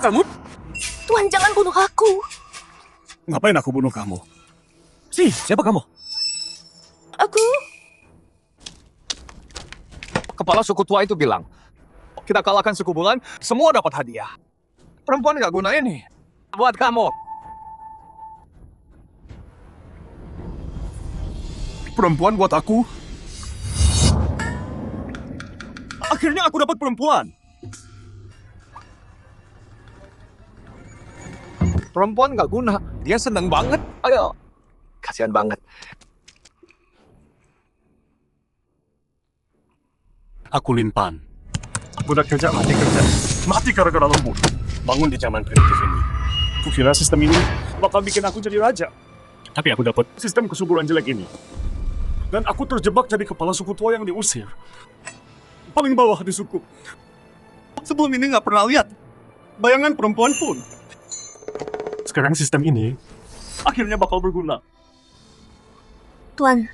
kamu? Tuan, jangan bunuh aku. Ngapain aku bunuh kamu? Siapa kamu? Aku... Kepala suku tua itu bilang, kita kalahkan suku bulan, semua dapat hadiah. Perempuan gak guna ini. Buat kamu. Perempuan buat aku? Akhirnya aku dapat perempuan. Perempuan gak guna. Dia seneng banget. Ayo. Kasihan banget. Aku Linpan. Udah kerja, mati kerja. Mati gara-gara lembur. Bangun di zaman primitif ini. Kukira sistem ini bakal bikin aku jadi raja. Tapi aku dapat sistem kesuburan jelek ini. Dan aku terjebak jadi kepala suku tua yang diusir. Paling bawah di suku. Sebelum ini nggak pernah lihat bayangan perempuan pun. Sekarang sistem ini akhirnya bakal berguna. Tuan,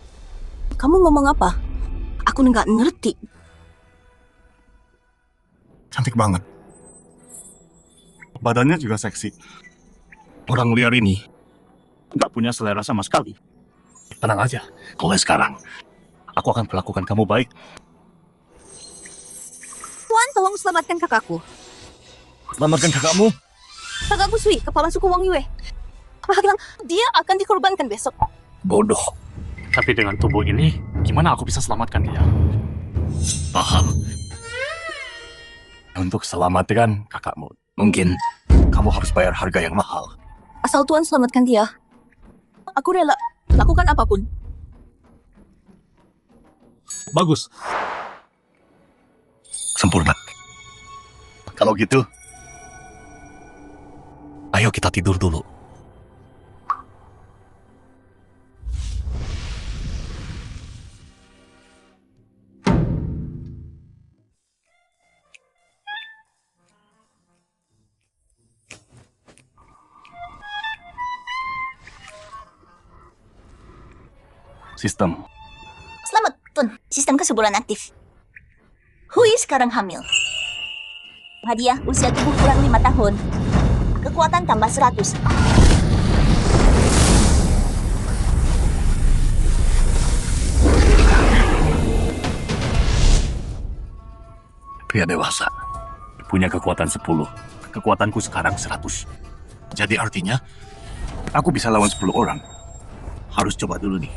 kamu ngomong apa? Aku nggak ngerti. Cantik banget. Badannya juga seksi. Orang liar ini nggak punya selera sama sekali. Tenang aja, mulai sekarang aku akan perlakukan kamu baik. Tuan, tolong selamatkan kakakku. Selamatkan kakakmu. Kakakku Sui, kepala suku Wang Yue. Kakak bilang dia akan dikorbankan besok. Bodoh. Tapi dengan tubuh ini, gimana aku bisa selamatkan dia? Paham. Untuk selamatkan kakakmu, mungkin kamu harus bayar harga yang mahal. Asal Tuan selamatkan dia, aku rela lakukan apapun. Bagus. Sempurna. Kalau gitu, ayo kita tidur dulu. Sistem. Selamat, Tuan. Sistem kesuburan aktif. Hui sekarang hamil. Hadiah usia tubuh kurang 5 tahun. Kekuatan tambah 100. Pria dewasa. Punya kekuatan 10. Kekuatanku sekarang 100. Jadi artinya, aku bisa lawan 10 orang. Harus coba dulu nih.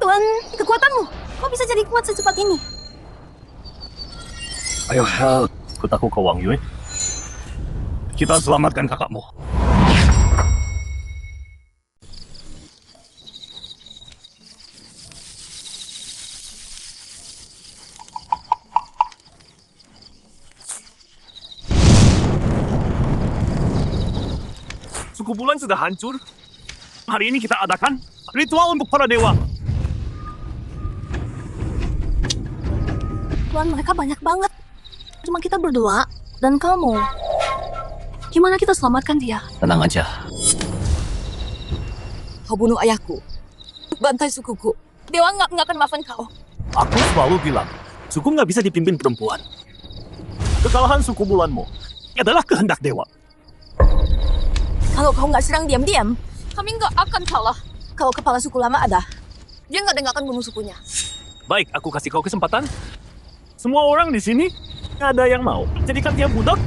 Tuan, kekuatanmu. Kok bisa jadi kuat secepat ini? Ayo, Hel. Ikut aku ke Wang Yue. Kita selamatkan kakakmu. Suku bulan sudah hancur. Hari ini kita adakan ritual untuk para dewa. Tuan, mereka banyak banget. Cuma kita berdua dan kamu. Gimana kita selamatkan dia? Tenang aja. Kau bunuh ayahku. Bantai sukuku. Dewa nggak akan maafkan kau. Aku selalu bilang, suku nggak bisa dipimpin perempuan. Kekalahan suku bulanmu adalah kehendak dewa. Kalau kau nggak serang diam-diam, kami nggak akan kalah. Kalau kepala suku lama ada, dia nggak akan bunuh sukunya. Baik, aku kasih kau kesempatan. Semua orang di sini nggak ada yang mau jadikan dia budak.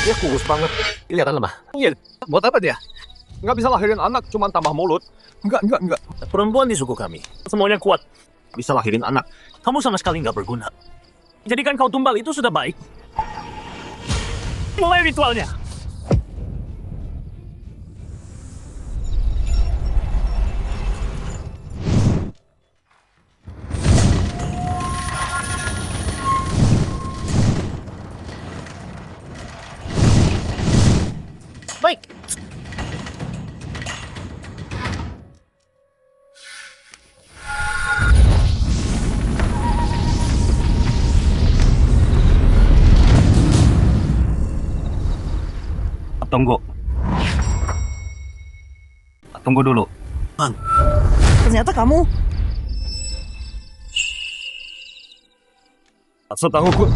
Dia kurus banget. Kelihatan lemah. Iya, buat apa dia? Nggak bisa lahirin anak, cuma tambah mulut. Enggak. Perempuan di suku kami, semuanya kuat. Bisa lahirin anak. Kamu sama sekali nggak berguna. Jadikan kau tumbal itu sudah baik. Mulai ritualnya. Baik. Tunggu. Tunggu dulu. Ternyata kamu. Setahuku,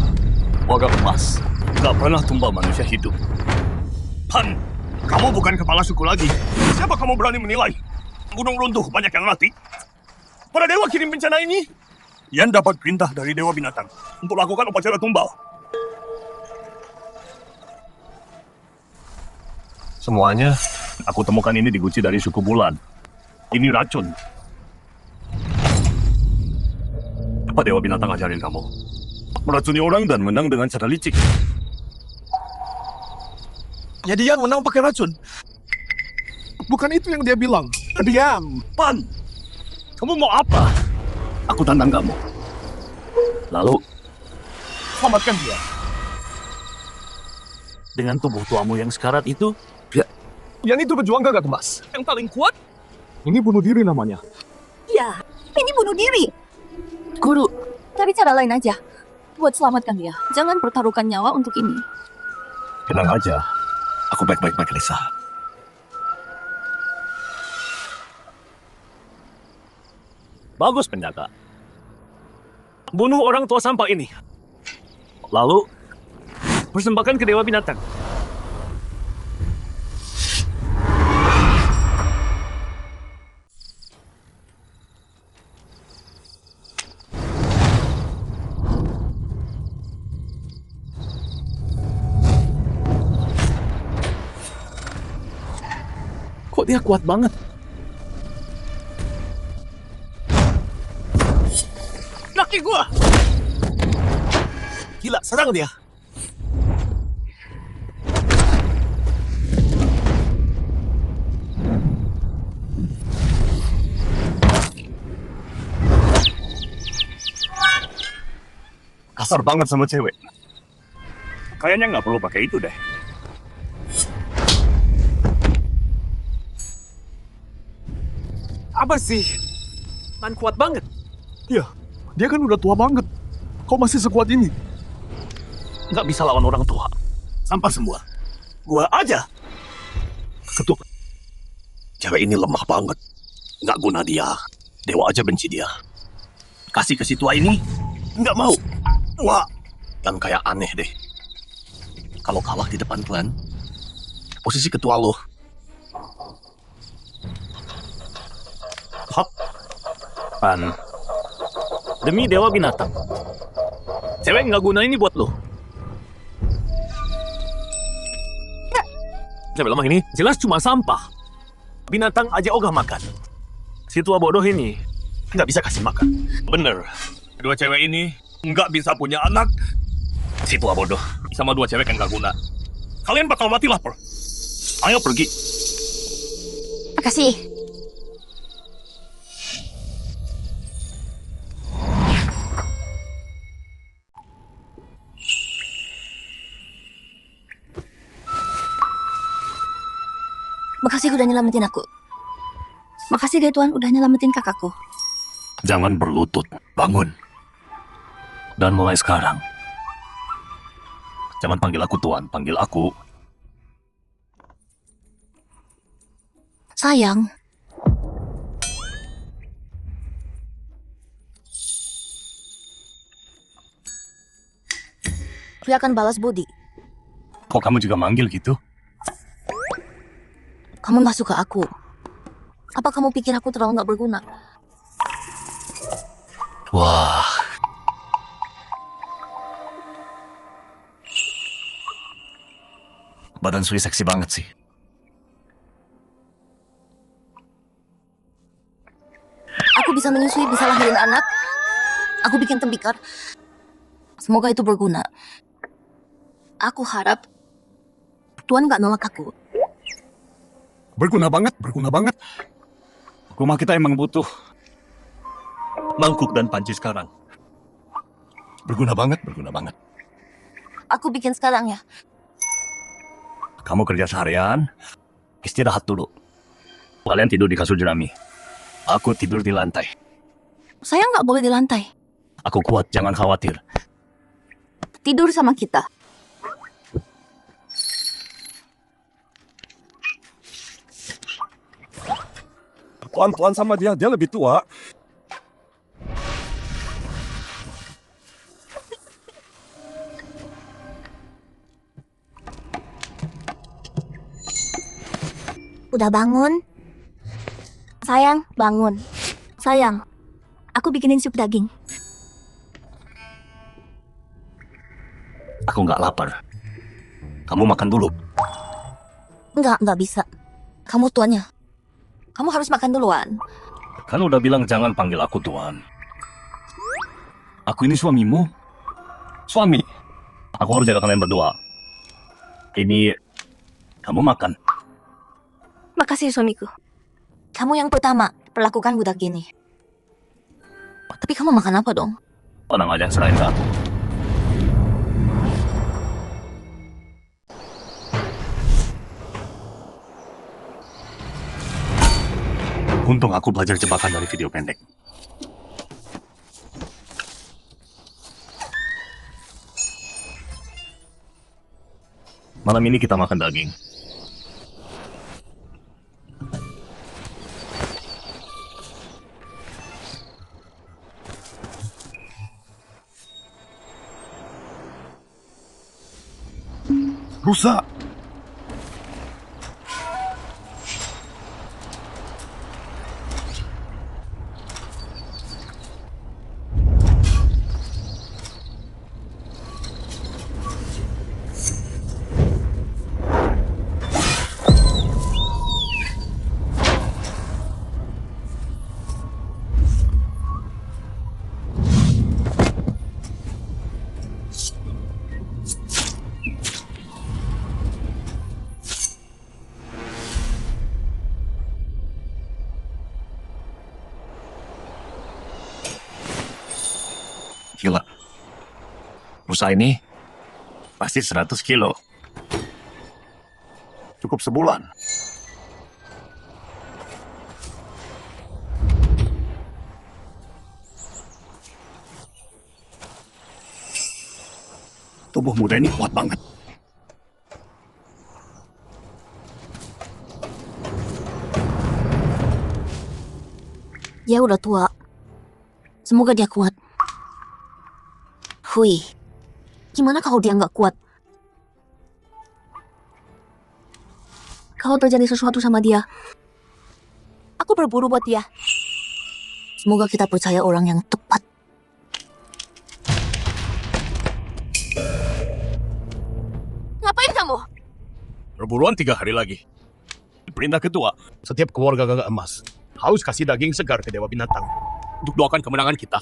warga emas gak pernah tumbal manusia hidup. Han, kamu bukan kepala suku lagi. Siapa kamu berani menilai? Gunung runtuh, banyak yang mati. Para dewa kirim bencana ini. Yan dapat perintah dari Dewa Binatang untuk lakukan upacara tumbal. Semuanya, aku temukan ini di guci dari suku Bulan. Ini racun. Apa Dewa Binatang ajarin kamu? Meracuni orang dan menang dengan cara licik. Jadi Yan menang pakai racun. Bukan itu yang dia bilang. Diam, Pan. Kamu mau apa? Aku tantang kamu. Lalu, selamatkan dia. Dengan tubuh tuamu yang sekarat itu, Yan itu pejuang gagak emas. Yang paling kuat. Ini bunuh diri namanya. Ya, ini bunuh diri. Guru, cari cara lain aja. Buat selamatkan dia. Jangan pertaruhkan nyawa untuk ini. tenang aja. Aku baik-baik, Lisa. Bagus, penjaga. Bunuh orang tua sampah ini. Lalu, persembahkan ke Dewa Binatang. Kok dia kuat banget? Laki gua! Gila, serang dia. Kasar banget sama cewek. Kayaknya nggak perlu pakai itu deh. Apa sih? Man kuat banget. Iya, dia kan udah tua banget. Kok masih sekuat ini? Nggak bisa lawan orang tua. Sampah semua. Gua aja. Ketuk. Cewek ini lemah banget. Nggak guna dia. Dewa aja benci dia. Kasih ke si tua ini, nggak mau. Wah, dan kayak aneh deh. Kalau kalah di depan klan, posisi ketua lo. Hap. Pan. Demi Dewa Binatang. Cewek nggak guna ini buat lo. Cewek lemah ini jelas cuma sampah. Binatang aja ogah makan. Si tua bodoh ini nggak bisa kasih makan. Bener. Dua cewek ini nggak bisa punya anak. Si tua bodoh sama dua cewek yang nggak guna. Kalian bakal mati lapar. Ayo pergi. Makasih. Makasih udah nyelamatin aku. Makasih deh Tuhan udah nyelamatin kakakku. Jangan berlutut, bangun. Dan mulai sekarang, jangan panggil aku Tuan, panggil aku Sayang. Dia akan balas budi. kok kamu juga manggil gitu? Kamu gak suka aku. Apa kamu pikir aku terlalu gak berguna? Wah. Badan Sui seksi banget sih. Aku bisa menyusui, bisa lahirin anak. Aku bikin tembikar. Semoga itu berguna. Aku harap Tuhan gak nolak aku. Berguna banget, berguna banget. Rumah kita emang butuh mangkuk dan panci sekarang. Berguna banget, berguna banget. Aku bikin sekarang ya. Kamu kerja seharian, istirahat dulu. Kalian tidur di kasur jerami. Aku tidur di lantai. Saya gak boleh di lantai. Aku kuat, jangan khawatir. Tidur sama kita. Tuan-tuan sama dia lebih tua. Udah bangun? Sayang, bangun. Sayang, aku bikinin sup daging. Aku nggak lapar. Kamu makan dulu. Nggak bisa. Kamu tuannya. Kamu harus makan duluan. Kan udah bilang jangan panggil aku tuan. Aku ini suamimu. Suami. Aku harus jaga kalian berdua. Ini kamu makan. Makasih suamiku. Kamu yang pertama perlakukan budak gini. Tapi kamu makan apa dong? Tenang aja, serahin ke aku. Untung aku belajar jebakan dari video pendek. Malam ini kita makan daging. Rusak. Gila. Rusa ini pasti 100 kilo. Cukup sebulan. Tubuh muda ini kuat banget. Dia udah tua. Semoga dia kuat. Hui, gimana kalau dia nggak kuat? Kalau terjadi sesuatu sama dia, aku berburu buat dia. Semoga kita percaya orang yang tepat. Ngapain kamu? Perburuan 3 hari lagi. Perintah ketua, setiap keluarga gagak emas harus kasih daging segar ke dewa binatang untuk doakan kemenangan kita.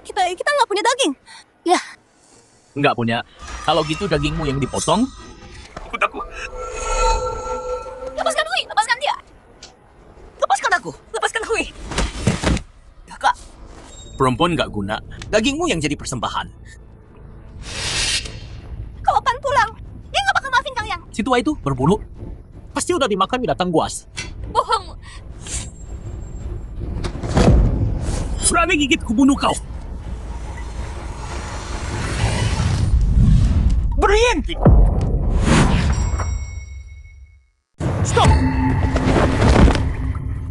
Kita nggak punya daging. Ya, Nggak punya. Kalau gitu dagingmu yang dipotong. Ikut aku. lepaskan Hui, lepaskan dia. Lepaskan aku, lepaskan Hui. Kakak, perempuan nggak guna. Dagingmu yang jadi persembahan. Kapan pulang? Dia nggak bakal maafin kalian. Si tua itu berburu. Pasti udah dimakan binatang buas. Bohong. Berani gigit kubunuh kau. Berhenti. Stop.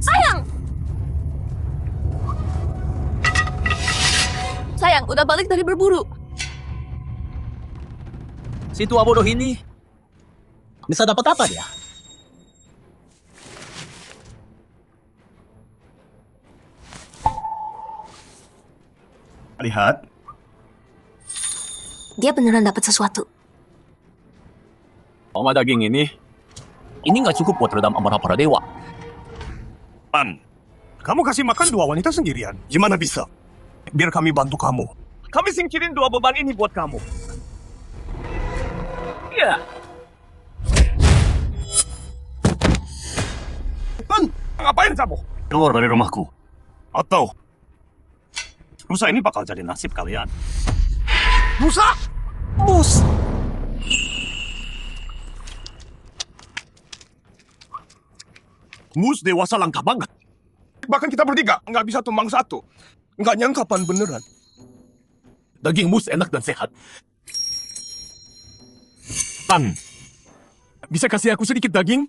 Sayang. Sayang, udah balik dari berburu. Si tua bodoh ini bisa dapat apa dia? Lihat, Dia beneran dapat sesuatu. Oma daging ini nggak cukup buat redam amarah para dewa. Pan, kamu kasih makan 2 wanita sendirian. Gimana bisa? Biar kami bantu kamu. Kami singkirin 2 beban ini buat kamu. Iya. Pan, ngapain kamu? Keluar dari rumahku. Atau rusa ini bakal jadi nasib kalian. Rusa! Mus. Mus dewasa langka banget. Bahkan kita bertiga nggak bisa tumbang satu. Nggak nyangka Pan beneran. Daging mus enak dan sehat. Pan, Bisa kasih aku sedikit daging?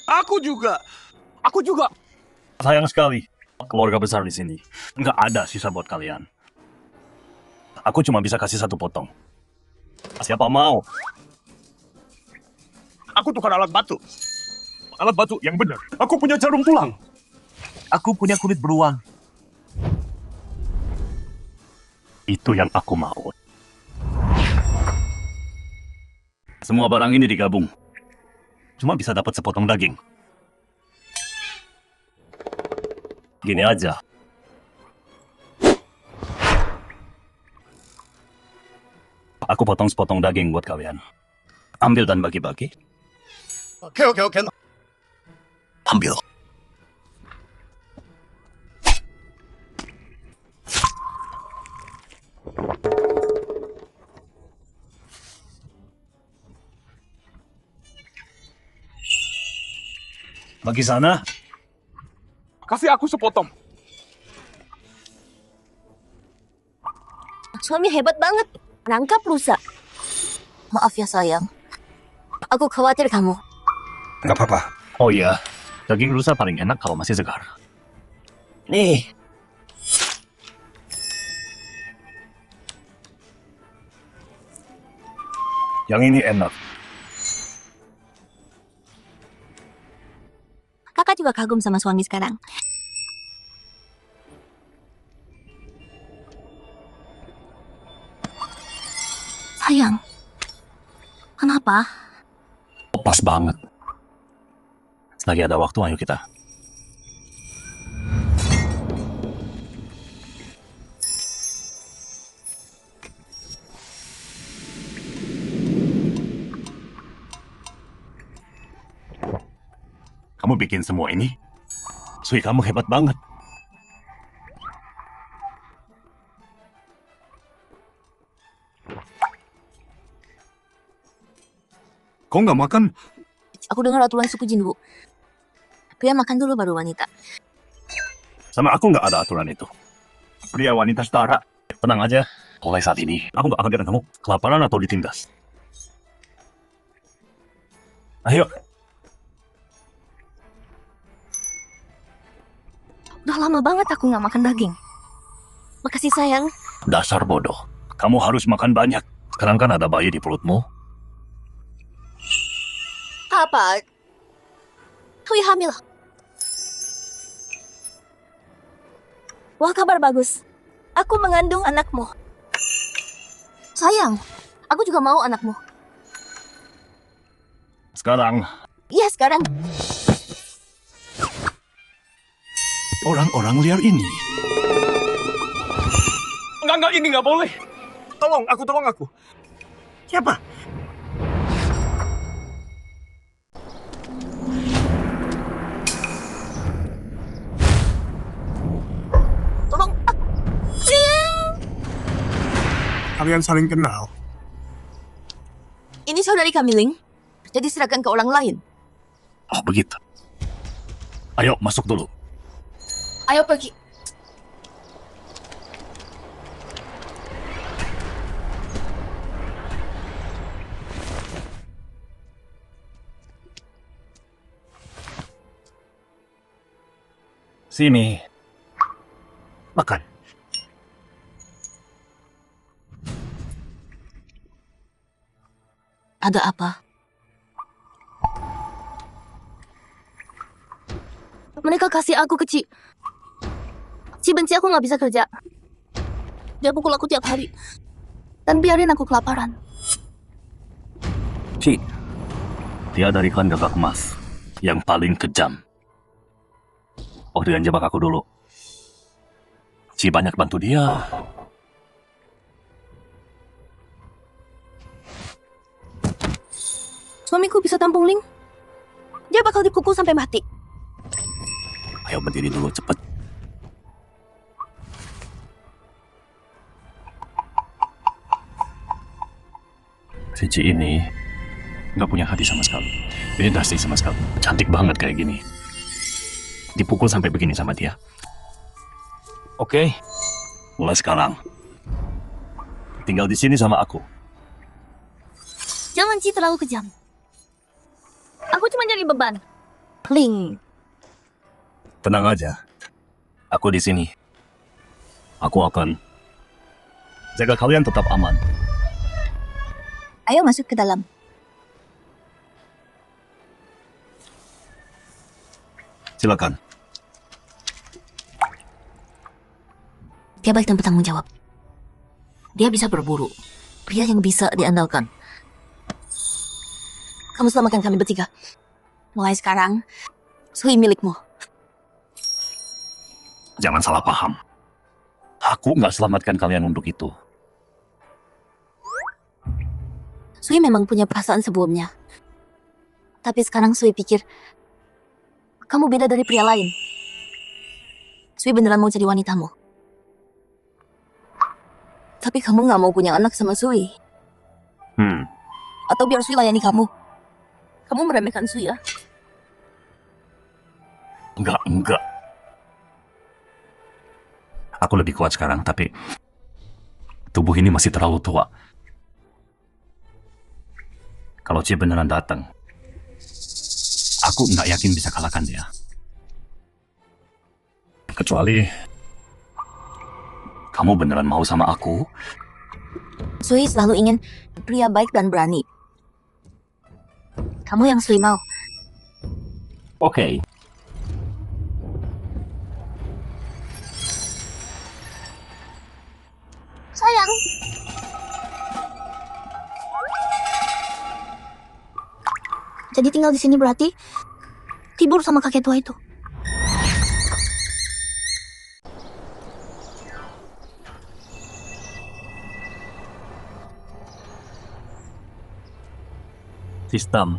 Aku juga. Aku juga. Sayang sekali, keluarga besar di sini. Nggak ada sisa buat kalian. Aku cuma bisa kasih 1 potong. Siapa mau? Aku tukar alat batu. Alat batu yang benar. Aku punya jarum tulang. Aku punya kulit beruang. Itu yang aku mau. Semua barang ini digabung. Cuma bisa dapat sepotong daging. Gini aja. Aku potong sepotong daging buat kalian. Ambil dan bagi-bagi. Oke. Ambil. Bagi sana. Kasih aku sepotong. Suami hebat banget. Nangkap rusa. Maaf ya sayang. Aku khawatir kamu. Gak apa-apa. Oh iya, daging rusa paling enak kalau masih segar. Nih, Yang ini enak. Kakak juga kagum sama suami sekarang. Sayang, kenapa? Oh, pas banget. Selagi ada waktu, ayo kita. Kamu bikin semua ini? Sui, kamu hebat banget. Kau nggak makan? Aku dengar aturan suku Jinwu. Pria makan dulu baru wanita. Sama aku nggak ada aturan itu. Pria wanita setara. Tenang aja. Mulai saat ini, aku nggak akan biarkan kamu kelaparan atau ditindas. Ayo. Udah lama banget aku nggak makan daging. Makasih sayang. Dasar bodoh. Kamu harus makan banyak. Sekarang kan ada bayi di perutmu. Apa? Hui hamil. Wah, kabar bagus. Aku mengandung anakmu. Sayang, aku juga mau anakmu. Sekarang, Iya, sekarang. orang-orang liar ini. Enggak, ini nggak boleh. Tolong aku. siapa? Tolong. Kalian saling kenal. Ini saudari Kamiling. Jadi serahkan ke orang lain. Oh, begitu. Ayo, masuk dulu. Ayo pergi. Sini. Makan. Ada apa? Mereka kasih aku kecil. Si benci aku nggak bisa kerja. Dia pukul aku tiap hari. Dan biarin aku kelaparan. Ci, dia dari klan gagak emas yang paling kejam. Oh, dengan jebak aku dulu. Ci banyak bantu dia. Suamiku bisa tampung Ling. Dia bakal dipukul sampai mati. Ayo berdiri dulu, cepet. Si Ci ini nggak punya hati sama sekali. Ini Dusty sama sekali. Cantik banget kayak gini. Dipukul sampai begini sama dia. Oke, mulai sekarang. Tinggal di sini sama aku. Jangan Ci terlalu kejam. Aku cuma jadi beban. Ling, Tenang aja. Aku di sini. Aku akan jaga kalian tetap aman. ayo masuk ke dalam. Silakan. Dia baik dan bertanggung jawab. Dia bisa berburu. Pria yang bisa diandalkan. Kamu selamatkan kami bertiga. Mulai sekarang, Sui milikmu. Jangan salah paham. Aku nggak selamatkan kalian untuk itu. Sui memang punya perasaan sebelumnya. Tapi sekarang Sui pikir, kamu beda dari pria lain. Sui beneran mau jadi wanitamu. Tapi kamu nggak mau punya anak sama Sui. Atau biar Sui layani kamu. Kamu meremehkan Sui ya? Enggak. Aku lebih kuat sekarang, tapi tubuh ini masih terlalu tua. Kalau Cie beneran datang, aku nggak yakin bisa kalahkan dia. Kecuali kamu beneran mau sama aku, Sui selalu ingin pria baik dan berani. Kamu yang Sui mau. oke. Sayang. Jadi tinggal di sini berarti tidur sama kakek tua itu. Sistem.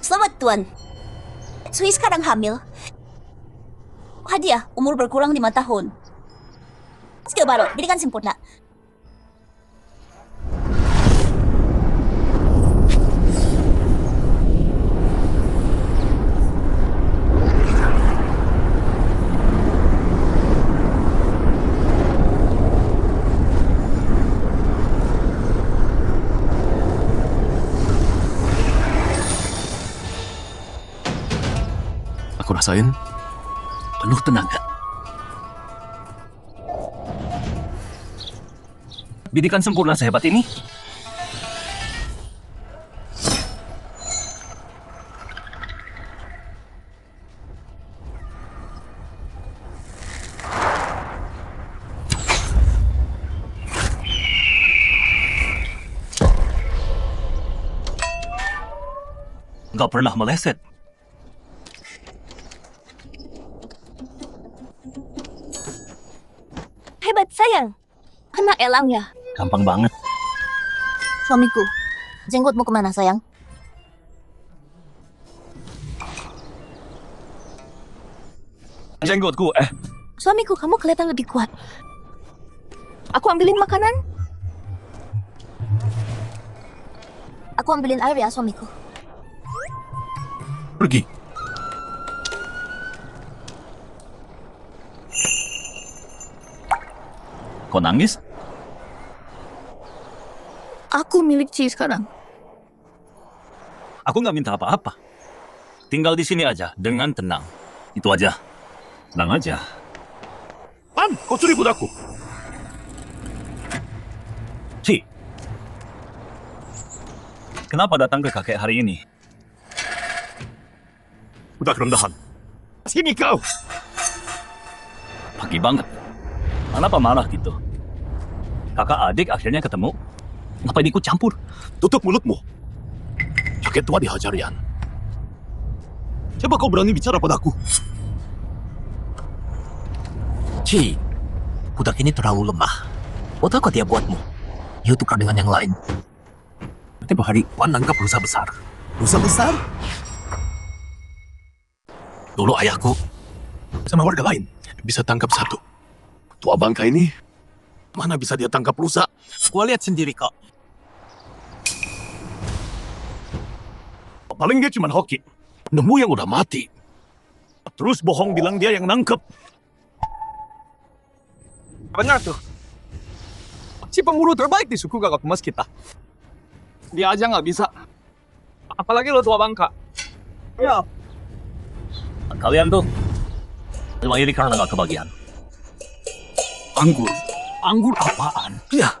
Selamat Tuan. Sui sekarang hamil. Hadiah, umur berkurang 5 tahun. Skill baru, bidikan sempurna. Aku rasain penuh tenaga. Bidikan sempurna sehebat ini. Nggak pernah meleset. Hebat sayang. Anak elang ya. Gampang banget. Suamiku, jenggotmu kemana sayang? Jenggotku, Suamiku, kamu kelihatan lebih kuat. Aku ambilin makanan. Aku ambilin air ya suamiku. pergi. Kau nangis? Aku milik Ci sekarang. Aku nggak minta apa-apa. Tinggal di sini aja, dengan tenang. Itu aja. Tenang aja. Pan, kau curi budaku. Ci. Kenapa datang ke kakek hari ini? Budak rendahan. Sini kau. Pagi banget. Kenapa marah gitu? Kakak adik akhirnya ketemu. Ngapain ikut campur? Tutup mulutmu. Kakek tua dihajar, Yan. Coba kau berani bicara padaku. Ci, budak ini terlalu lemah. Buat apa dia buatmu? Dia tukar dengan yang lain. Nanti hari Wan nangkap rusa besar. Rusa besar? Dulu ayahku sama warga lain bisa tangkap satu. Tua bangka ini, mana bisa dia tangkap rusa? Gua lihat sendiri kok. Paling dia cuma hoki. Nemu yang udah mati. Terus bohong bilang dia yang nangkep. Benar tuh. Si pemburu terbaik di suku Gagak Emas kita. Dia aja nggak bisa. Apalagi lo tua bangka. Ya, Kalian tuh emang ini karena nggak kebagian. anggur. Anggur apaan? Ya,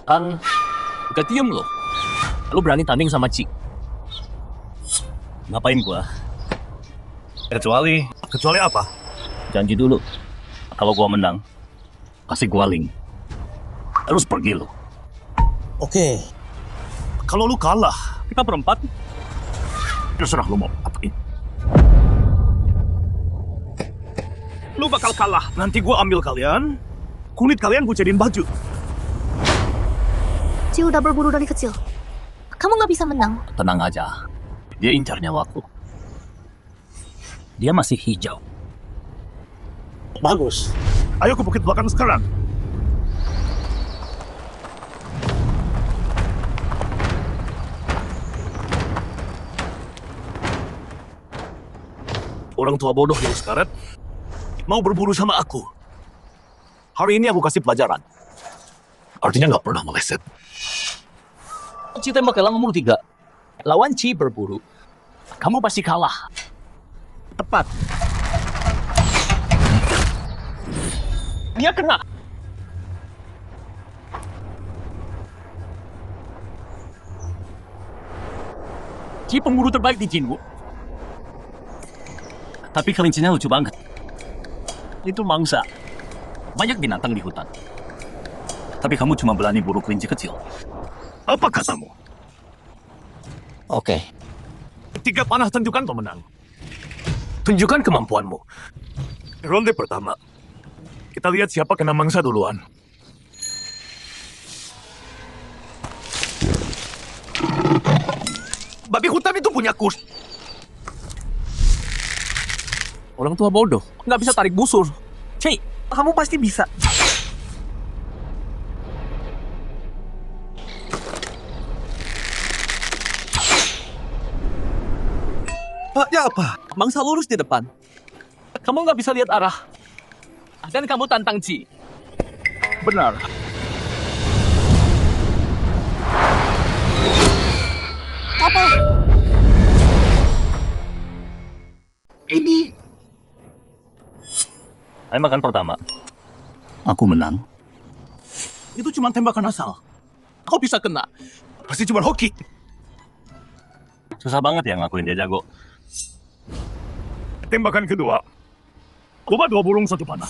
kan gak diem lo. Lu berani tanding sama Ci. Ngapain gua? Kecuali apa? Janji dulu. Kalau gua menang, kasih gua link. Terus pergi lo. Oke. Kalau lu kalah, Kita berempat. terserah lu mau apain. Lu bakal kalah. Nanti gua ambil kalian, kulit kalian gua jadiin baju. Ci udah berburu dari kecil. Kamu nggak bisa menang. Tenang aja. Dia incar nyawaku. Dia masih hijau. Bagus. Ayo ke bukit belakang sekarang. Orang tua bodoh yang sekarat mau berburu sama aku. Hari ini aku kasih pelajaran. Artinya nggak pernah meleset. Ci tembak elang umur 3. Lawan Ci berburu. Kamu pasti kalah. Tepat. Dia kena. Ci pemburu terbaik di Jinwu. Tapi kelincinya lucu banget. Itu mangsa. Banyak binatang di hutan. Tapi kamu cuma berani buru kelinci kecil. Apa katamu? Oke. 3 panah tentukan pemenang. Tunjukkan kemampuanmu. Ronde pertama. Kita lihat siapa kena mangsa duluan. Babi hutan itu punya kus. Orang tua bodoh. Nggak bisa tarik busur. Ci, kamu pasti bisa. Ya apa? Mangsa lurus di depan. Kamu nggak bisa lihat arah. Dan kamu tantang Ci. Benar. Apa? Ini. Ayo makan pertama. Aku menang. Itu cuma tembakan asal. Kau bisa kena. Pasti cuma hoki. Susah banget ya ngakuin dia jago. Tembakan kedua. Coba 2 burung 1 panah.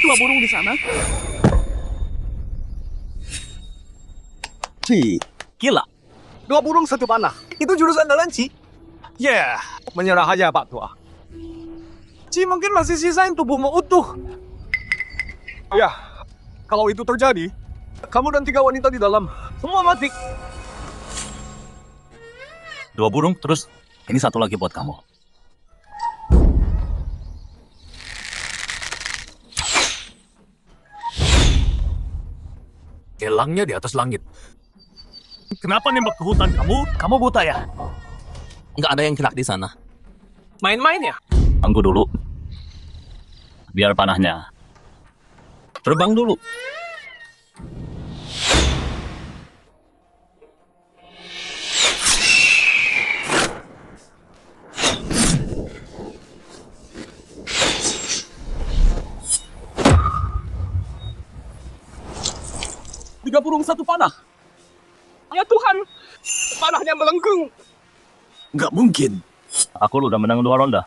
Dua burung di sana. Ci, Gila. 2 burung 1 panah. Itu jurus andalan Ci. Ya, menyerah aja Pak Tua. Ci mungkin masih sisain tubuhmu utuh. Ya, kalau itu terjadi, kamu dan 3 wanita di dalam semua mati. 2 burung, terus ini 1 lagi buat kamu. Elangnya di atas langit. Kenapa nembak ke hutan kamu? Kamu buta ya? Nggak ada yang kena di sana. Main-main ya? Tunggu dulu. Biar panahnya. Terbang dulu. Tiga burung 1 panah. Ya Tuhan, panahnya melengkung. Nggak mungkin. Aku udah menang 2 ronde.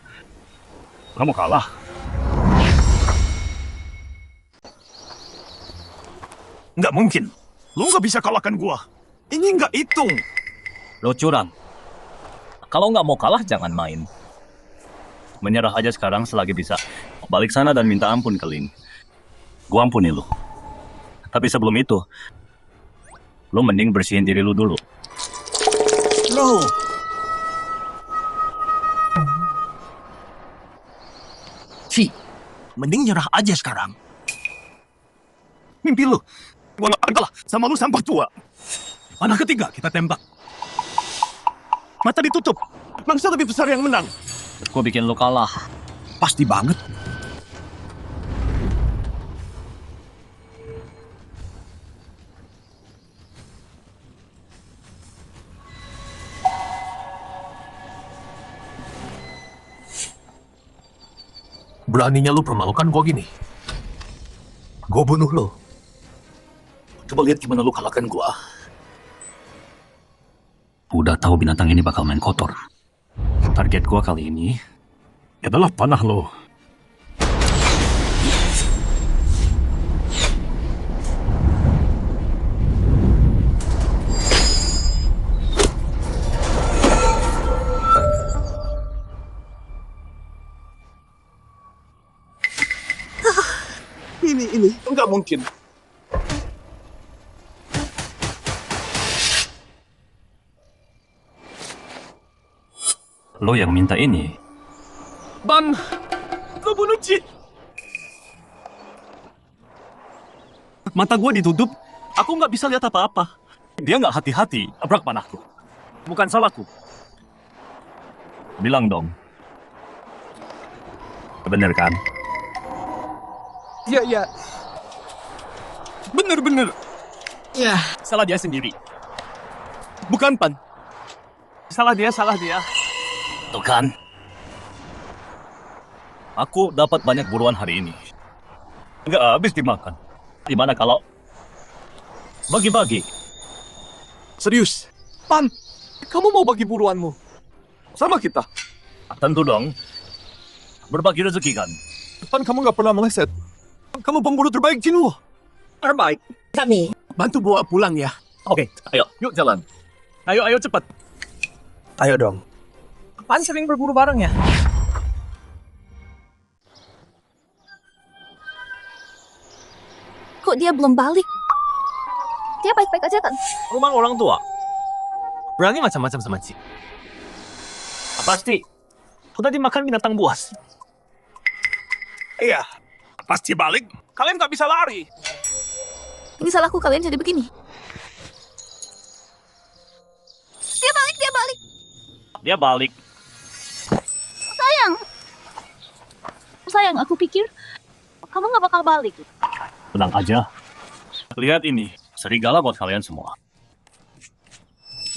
Kamu kalah. Nggak mungkin. Lu nggak bisa kalahkan gua. Ini nggak hitung. Lo curang. Kalau nggak mau kalah, jangan main. Menyerah aja sekarang selagi bisa. Balik sana dan minta ampun ke Lin. Gua ampuni lu. Tapi sebelum itu, lu mending bersihin diri lu dulu. No. Ci, mending nyerah aja sekarang. Mimpi lu. Gua nggak akan kalah sama lu sampah tua. Panah ketiga kita tembak. Mata ditutup. Mangsa lebih besar yang menang. Gua bikin lu kalah. Pasti banget. Beraninya lu permalukan gua gini. Gua bunuh lu. Coba lihat gimana lu kalahkan gua. Udah tahu binatang ini bakal main kotor. Target gua kali ini adalah panah lo. Ini enggak mungkin. Lo yang minta ini. Ban, lo bunuh Ji. Mata gua ditutup. Aku nggak bisa lihat apa-apa. Dia nggak hati-hati abrak panahku. Bukan salahku. Bilang dong. Bener kan? Iya. Bener. Ya, salah dia sendiri. Bukan Pan. Salah dia. Tuh kan. Aku dapat banyak buruan hari ini. Nggak habis dimakan. Gimana kalau bagi-bagi? Serius. Pan, kamu mau bagi buruanmu? Sama kita. Tentu dong. Berbagi rezeki kan? Pan, kamu nggak pernah meleset. Kamu pemburu terbaik, Jinwoo. Terbaik. Kami. Bantu bawa pulang ya. Oke, ayo. Yuk jalan. Ayo cepat. Ayo dong. Pan sering berburu bareng ya? Kok dia belum balik? Dia baik-baik aja kan? Rumah orang tua. Berani macam-macam sama Ci. Pasti. Udah dimakan binatang buas. Iya. Pasti balik. Kalian nggak bisa lari. Ini salahku kalian jadi begini. Dia balik. Dia balik. Sayang, aku pikir kamu nggak bakal balik. Tenang aja. Lihat ini. Serigala buat kalian semua.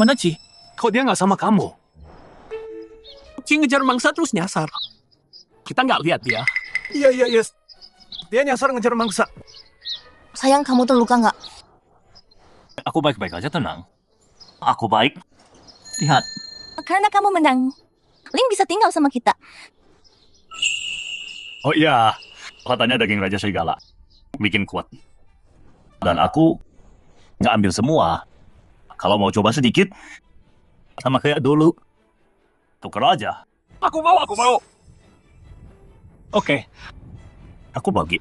Mana Ci? Kok dia nggak sama kamu? Ci ngejar mangsa terus nyasar. Kita nggak lihat dia. Iya. Dia nyasar ngejar mangsa. Sayang, kamu terluka nggak? Aku baik-baik aja, tenang. Aku baik. Lihat. Karena kamu menang, Ling bisa tinggal sama kita. Oh iya. Katanya daging raja serigala. Bikin kuat. Dan aku nggak ambil semua. Kalau mau coba sedikit, sama kayak dulu. Tuker aja. Aku mau. Oke. Aku bagi.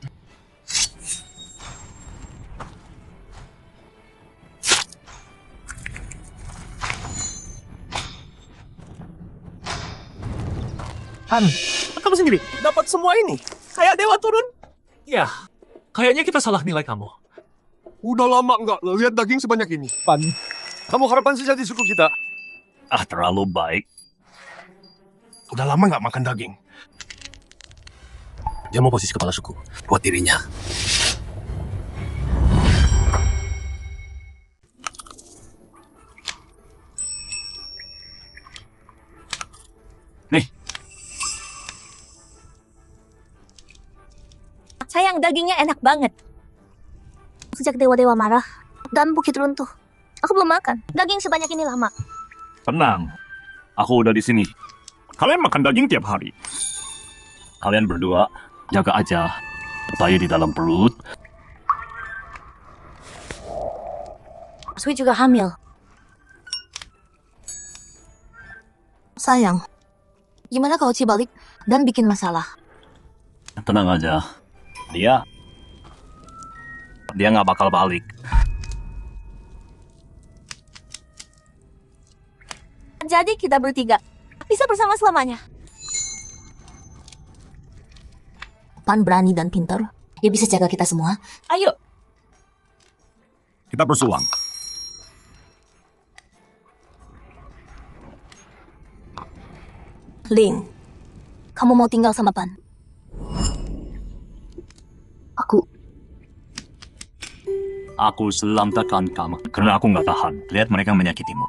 Han, kamu sendiri dapat semua ini. Kayak dewa turun. Ya, kayaknya kita salah nilai kamu. Udah lama nggak lihat daging sebanyak ini. Pan, kamu harapan sisa di suku kita. Ah, terlalu baik. Udah lama nggak makan daging. Dia mau posisi kepala suku buat dirinya. Nih, Sayang, dagingnya enak banget. Sejak dewa-dewa marah dan bukit runtuh, aku belum makan. Daging sebanyak ini lama. tenang. Aku udah di sini. Kalian makan daging tiap hari. Kalian berdua jaga aja bayi di dalam perut. Sui juga hamil. Sayang, gimana kalau Ci balik dan bikin masalah? Tenang aja. Dia nggak bakal balik. Jadi kita bertiga bisa bersama selamanya. Pan berani dan pintar. Dia bisa jaga kita semua. Ayo. Kita bersuang. Ling, kamu mau tinggal sama Pan? Aku selamtakan kamu karena aku nggak tahan lihat mereka menyakitimu.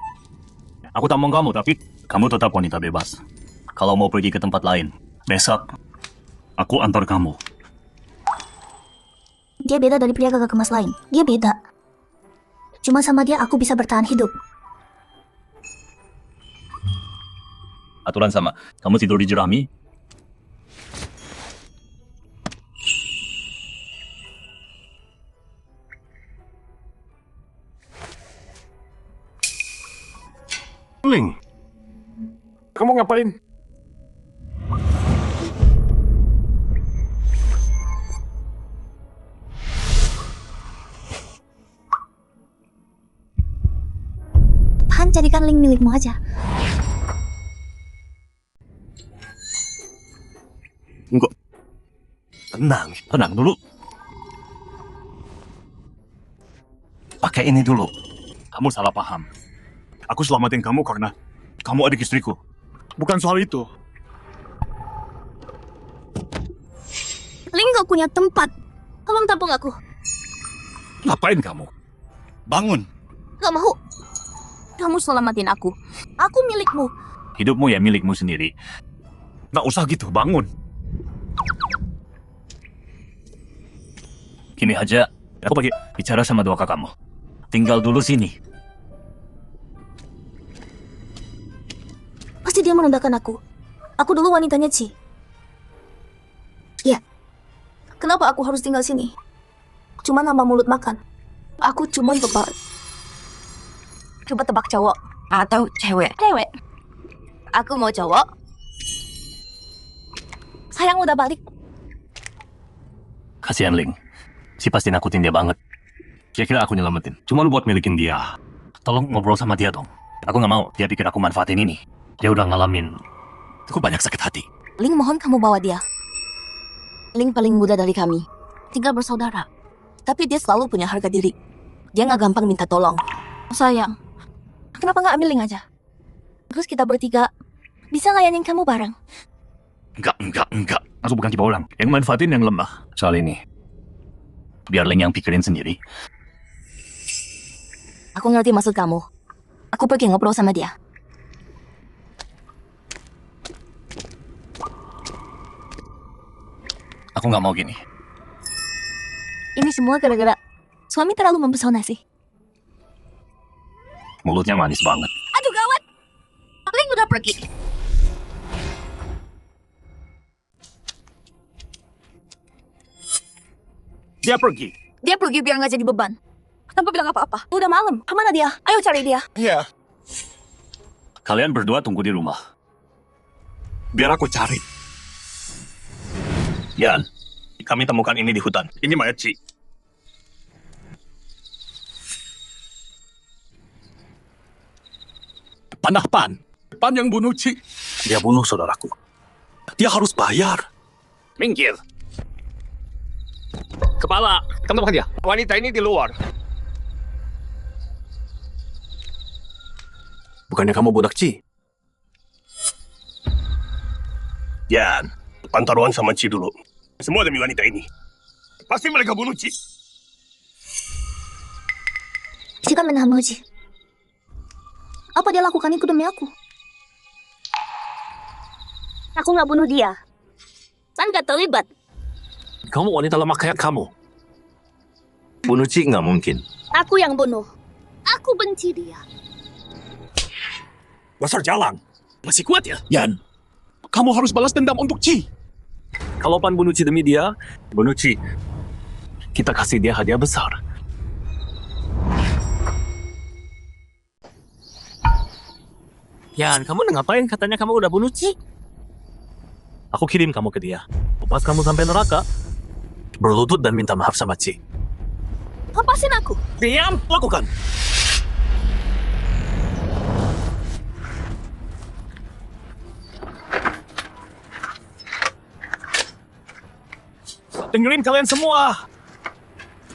Aku tak mau kamu, tapi kamu tetap wanita bebas. Kalau mau pergi ke tempat lain, besok aku antar kamu. Dia beda dari pria gagah kemas lain. Dia beda. Cuma sama dia aku bisa bertahan hidup. Aturan sama, kamu tidur di jerami. Ling, kamu ngapain? Pan jadikan Ling milikmu aja. Enggak. Tenang dulu. Pakai ini dulu. Kamu salah paham. Aku selamatin kamu karena kamu adik istriku. Bukan soal itu. Ling gak punya tempat. Tolong tampung aku. Ngapain kamu? Bangun. Gak mau. Kamu selamatin aku. Aku milikmu. Hidupmu ya milikmu sendiri. Nggak usah gitu, bangun. Gini aja, aku pergi bicara sama dua kakakmu. Tinggal dulu sini. Pasti dia menandakan aku. Aku dulu wanitanya Ci. Ya. Kenapa aku harus tinggal sini? Cuma nambah mulut makan. Aku cuma bebal. Coba tebak cowok. Atau cewek. Cewek. Aku mau cowok. Sayang udah balik. Kasihan Ling. Si pasti nakutin dia banget. Kira-kira aku nyelamatin. Cuma lu buat milikin dia. Tolong ngobrol sama dia dong. Aku nggak mau dia pikir aku manfaatin ini. Dia udah ngalamin. Aku banyak sakit hati. Ling mohon kamu bawa dia. Ling paling muda dari kami. Tinggal bersaudara. Tapi dia selalu punya harga diri. Dia nggak gampang minta tolong. Sayang. Kenapa nggak ambil Ling aja? Terus kita bertiga bisa layanin kamu bareng. Enggak. Aku bukan tipe orang yang manfaatin yang lemah. Soal ini. Biar Ling yang pikirin sendiri. Aku ngerti maksud kamu. Aku pergi ngobrol sama dia. Aku nggak mau gini. Ini semua gara-gara suami terlalu mempesona sih. Mulutnya manis banget. Aduh gawat. Ling udah pergi. Dia pergi. Dia pergi biar nggak jadi beban. Tanpa bilang apa-apa. Udah malam. Kemana dia? Ayo cari dia. Iya. Kalian berdua tunggu di rumah. Biar aku cari. Yan, kami temukan ini di hutan. Ini mayat Ci. Panah Pan. Pan yang bunuh Ci. Dia bunuh saudaraku. Dia harus bayar. Minggir. Kepala, kamu temukan dia. Wanita ini di luar. Bukannya kamu budak Ci? Yan, pantaruan sama Ci dulu. Semua demi wanita ini. Pasti mereka bunuh Ci. Jika menahan Ji. Apa dia lakukan itu demi aku? Aku nggak bunuh dia. San nggak terlibat. Kamu wanita lemah kayak kamu. Bunuh Ci nggak mungkin. Aku yang bunuh. Aku benci dia. Dasar jalang. Masih kuat ya? Yan, kamu harus balas dendam untuk Ci. Kalau Pan bunuh Ci demi dia, bunuh Ci. Kita kasih dia hadiah besar. Yan, kamu ngapain? Katanya kamu udah bunuh Ci. Aku kirim kamu ke dia. Pas kamu sampai neraka, berlutut dan minta maaf sama Ci. Lepasin aku. Diam, lakukan. Dengerin kalian semua.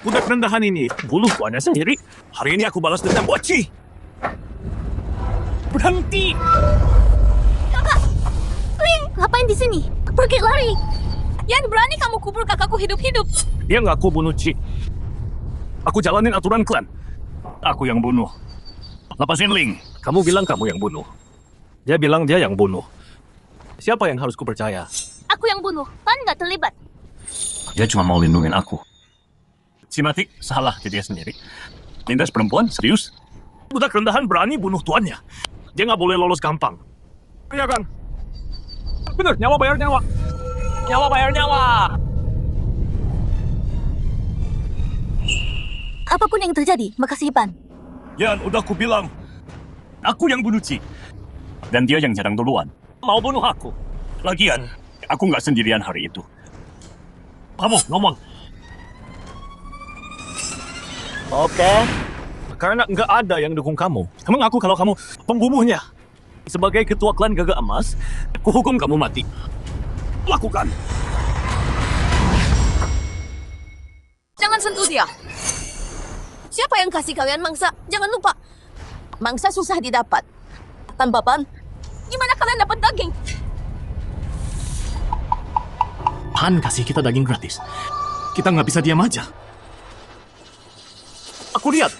Budak rendahan ini buluh tuannya sendiri. Hari ini aku balas dendam buat Ci. Berhenti. Kakak, Ling, ngapain di sini? Pergi lari. Yang berani kamu kubur kakakku hidup-hidup. Dia ngaku bunuh Ci. Aku jalanin aturan klan. Aku yang bunuh. Lepasin Ling. Kamu bilang kamu yang bunuh. Dia bilang dia yang bunuh. Siapa yang harus kupercaya? Aku yang bunuh. Pan nggak terlibat. Dia cuma mau lindungin aku. Si Matik salah ke dia sendiri. Lindas perempuan, serius? Budak rendahan berani bunuh tuannya. Dia nggak boleh lolos gampang. Iya kan? Bener, nyawa bayar nyawa. Nyawa bayar nyawa. Apapun yang terjadi, makasih Pan. Yan, udah aku bilang. Aku yang bunuh Ci. Dan dia yang jarang duluan. Mau bunuh aku? Lagian, aku nggak sendirian hari itu. Kamu ngomong. Oke. Karena nggak ada yang dukung kamu. Kamu ngaku kalau kamu pembunuhnya. Sebagai ketua klan Gagak Emas, aku hukum kamu mati. Lakukan. Jangan sentuh dia. Siapa yang kasih kalian mangsa? Jangan lupa. Mangsa susah didapat. Tanpa Pan, gimana kalian dapat daging? Pan kasih kita daging gratis. Kita nggak bisa diam aja. Aku lihat.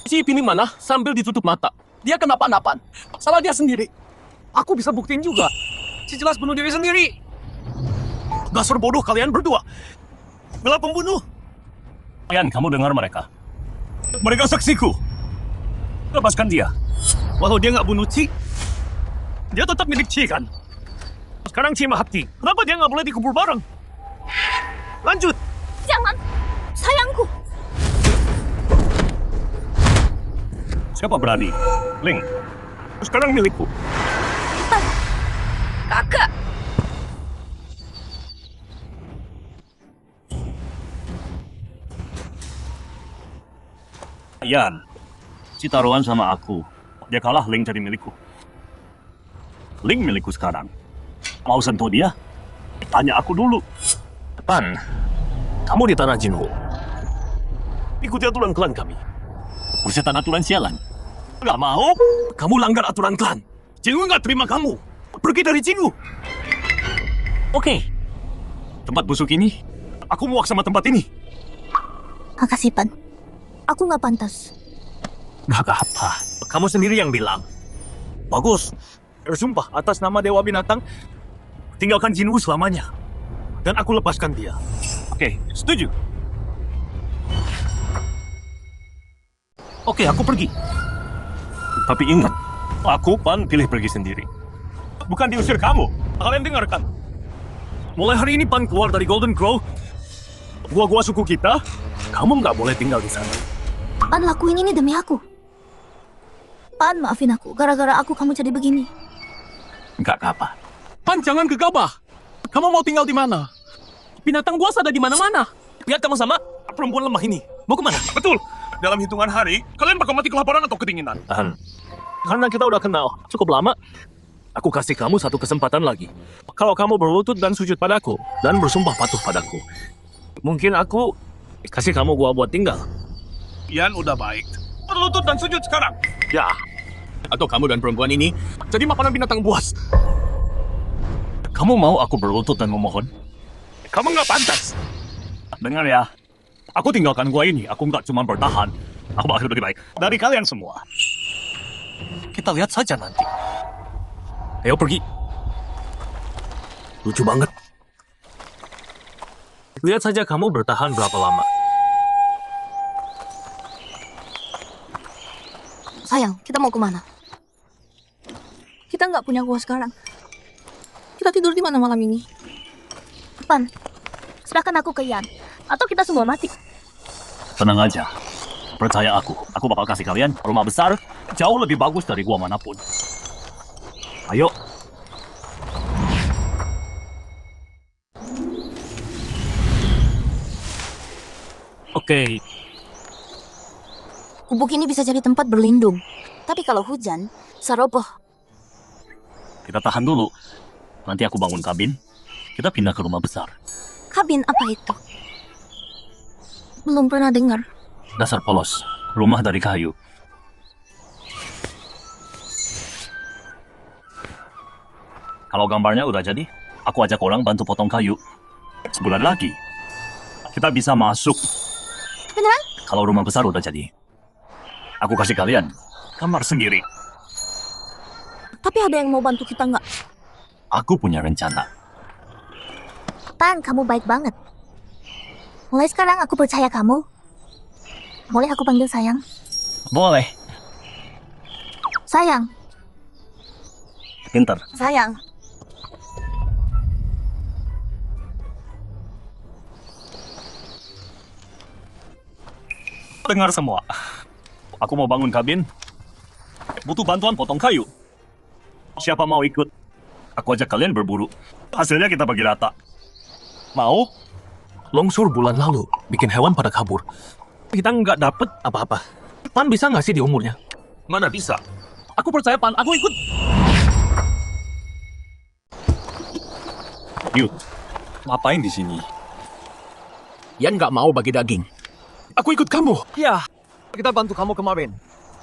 Si pilih mana sambil ditutup mata. Dia kenapa-napan. Salah dia sendiri. Aku bisa buktiin juga. Si jelas bunuh diri sendiri. Dasar bodoh kalian berdua. Bela pembunuh. Yan, kamu dengar mereka. Mereka saksiku. Lepaskan dia. Walau dia nggak bunuh Ci, dia tetap milik Ci kan? Sekarang Ci mati. Kenapa dia nggak boleh dikubur bareng? Lanjut. Jangan. Sayangku. Siapa berani? Ling. Sekarang milikku. Kakak. Yan. Si taruhan sama aku. Dia kalah, Ling jadi milikku. Ling milikku sekarang. Mau sentuh dia? Tanya aku dulu. Pan, kamu di tanah Jinho. Ikuti aturan klan kami. Persetan aturan sialan. Gak mau? Kamu langgar aturan klan. Jingu nggak terima kamu. Pergi dari Jingu. Oke. Tempat busuk ini, Aku muak sama tempat ini. Makasih Pan. Aku nggak pantas. Gak apa. Kamu sendiri yang bilang. Bagus. Bersumpah atas nama Dewa Binatang, tinggalkan Jingu selamanya. Dan aku lepaskan dia. oke, setuju. Oke, aku pergi. Tapi ingat, aku Pan pilih pergi sendiri. Bukan diusir kamu. Kalian dengarkan. Mulai hari ini Pan keluar dari Golden Crow. Gua suku kita, kamu nggak boleh tinggal di sana. Pan lakuin ini demi aku. Pan maafin aku. Gara-gara aku kamu jadi begini. Gak apa. Pan jangan gegabah. Kamu mau tinggal di mana? Binatang buas ada di mana-mana. Lihat kamu sama perempuan lemah ini. Mau kemana? Betul. Dalam hitungan hari, kalian bakal mati kelaparan atau kedinginan. Tahan. Karena kita udah kenal cukup lama, aku kasih kamu satu kesempatan lagi. Kalau kamu berlutut dan sujud padaku, dan bersumpah patuh padaku, mungkin aku kasih kamu gua buat tinggal. Yan udah baik. Berlutut dan sujud sekarang. Ya, Atau kamu dan perempuan ini jadi makanan binatang buas. Kamu mau aku berlutut dan memohon? Kamu nggak pantas. Dengar ya, Aku tinggalkan gua ini. Aku nggak cuma bertahan. aku bakal lebih baik dari kalian semua. Kita lihat saja nanti. Ayo pergi. Lucu banget. lihat saja kamu bertahan berapa lama. Sayang, kita mau kemana? Kita nggak punya gua sekarang. Kita tidur di mana malam ini? Pan, serahkan aku ke Yan. Atau kita semua mati. Tenang aja. Percaya aku bakal kasih kalian rumah besar jauh lebih bagus dari gua manapun. Ayo. Oke, Gubuk ini bisa jadi tempat berlindung. Tapi kalau hujan, seroboh. Kita tahan dulu. Nanti aku bangun kabin. Kita pindah ke rumah besar. Kabin apa itu? Belum pernah dengar. Dasar polos. Rumah dari kayu. Kalau gambarnya udah jadi, aku ajak orang bantu potong kayu. Sebulan lagi, kita bisa masuk Beneran? Kalau rumah besar udah jadi, aku kasih kalian kamar sendiri. Tapi ada yang mau bantu kita nggak? Aku punya rencana. Pan, kamu baik banget. Mulai sekarang aku percaya kamu. Boleh aku panggil sayang? Boleh. Sayang, Pinter. sayang. Dengar semua. Aku mau bangun kabin. Butuh bantuan potong kayu. Siapa mau ikut? Aku ajak kalian berburu. Hasilnya kita bagi rata. Mau? Longsor bulan lalu bikin hewan pada kabur. Kita nggak dapet apa-apa. Pan bisa nggak sih di umurnya? Mana bisa? Aku percaya Pan, aku ikut. Yuk, ngapain di sini? Yan nggak mau bagi daging. Aku ikut kamu. Ya, kita bantu kamu kemarin.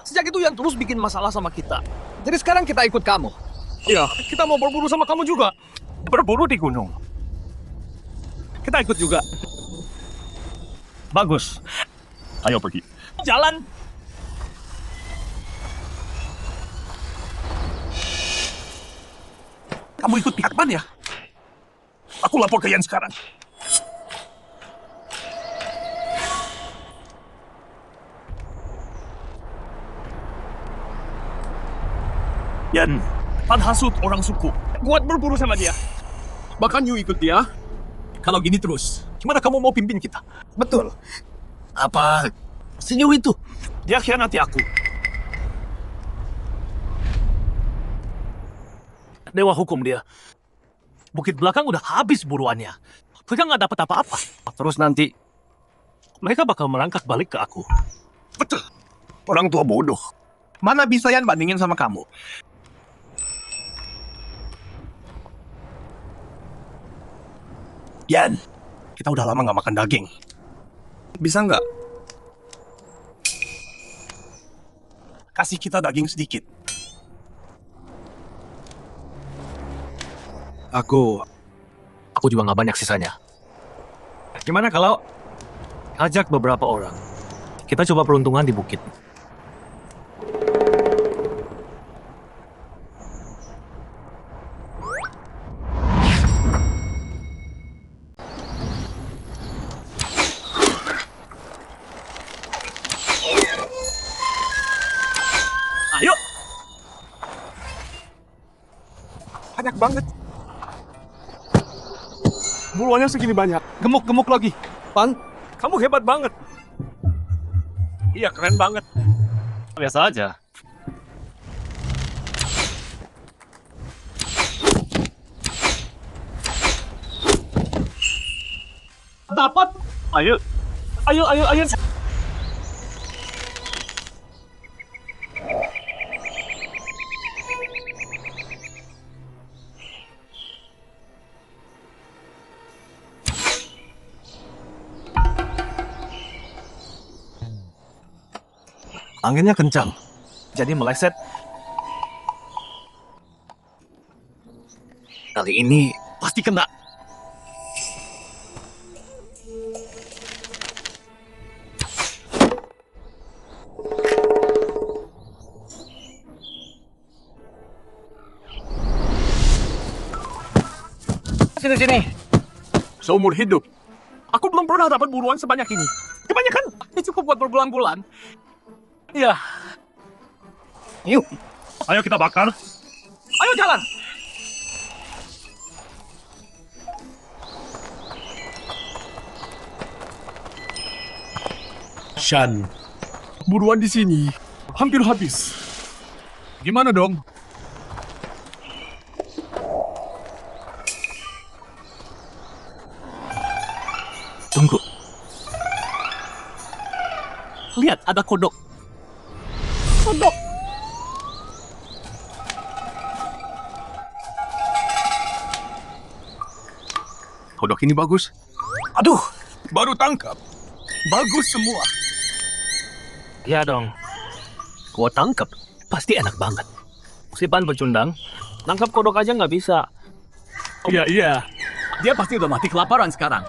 Sejak itu yang terus bikin masalah sama kita. Jadi sekarang kita ikut kamu. Ya, kita mau berburu sama kamu juga. Berburu di gunung. Kita ikut juga. Bagus. Ayo pergi. Jalan. Kamu ikut pihak mana ya? Aku lapor ke Yan sekarang. Yan, Pan hasut orang suku. Buat berburu sama dia. Bahkan you ikut dia. Kalau gini terus, gimana kamu mau pimpin kita? Betul. Apa? Sejauh itu. Dia khianati aku. Dewa hukum dia. Bukit belakang udah habis buruannya. Mereka nggak dapat apa-apa. Terus nanti Mereka bakal merangkak balik ke aku. Betul. Orang tua bodoh. Mana bisa Yan bandingin sama kamu? Yan, kita udah lama nggak makan daging. Bisa nggak? Kasih kita daging sedikit. Aku juga nggak banyak sisanya. Gimana kalau ajak beberapa orang? Kita coba peruntungan di bukit. ayo. Banyak banget. Buruannya segini banyak. Gemuk-gemuk lagi. Pan, kamu hebat banget. Iya, keren banget. Biasa aja. Dapat. Ayo. Ayo. Anginnya kencang, jadi meleset. Kali ini pasti kena. Sini. Seumur hidup, aku belum pernah dapat buruan sebanyak ini. Kebanyakan, ini cukup buat berbulan-bulan. Iya. Yuk, Ayo kita bakar. ayo jalan. Shan, buruan di sini hampir habis. Gimana dong? Tunggu. Lihat, ada kodok. Kodok. Kodok ini bagus. Aduh, baru tangkap. Bagus semua. Ya dong. Gua tangkap. Pasti enak banget. Si Pan pecundang. Tangkap kodok aja nggak bisa. Iya. Dia pasti udah mati kelaparan sekarang.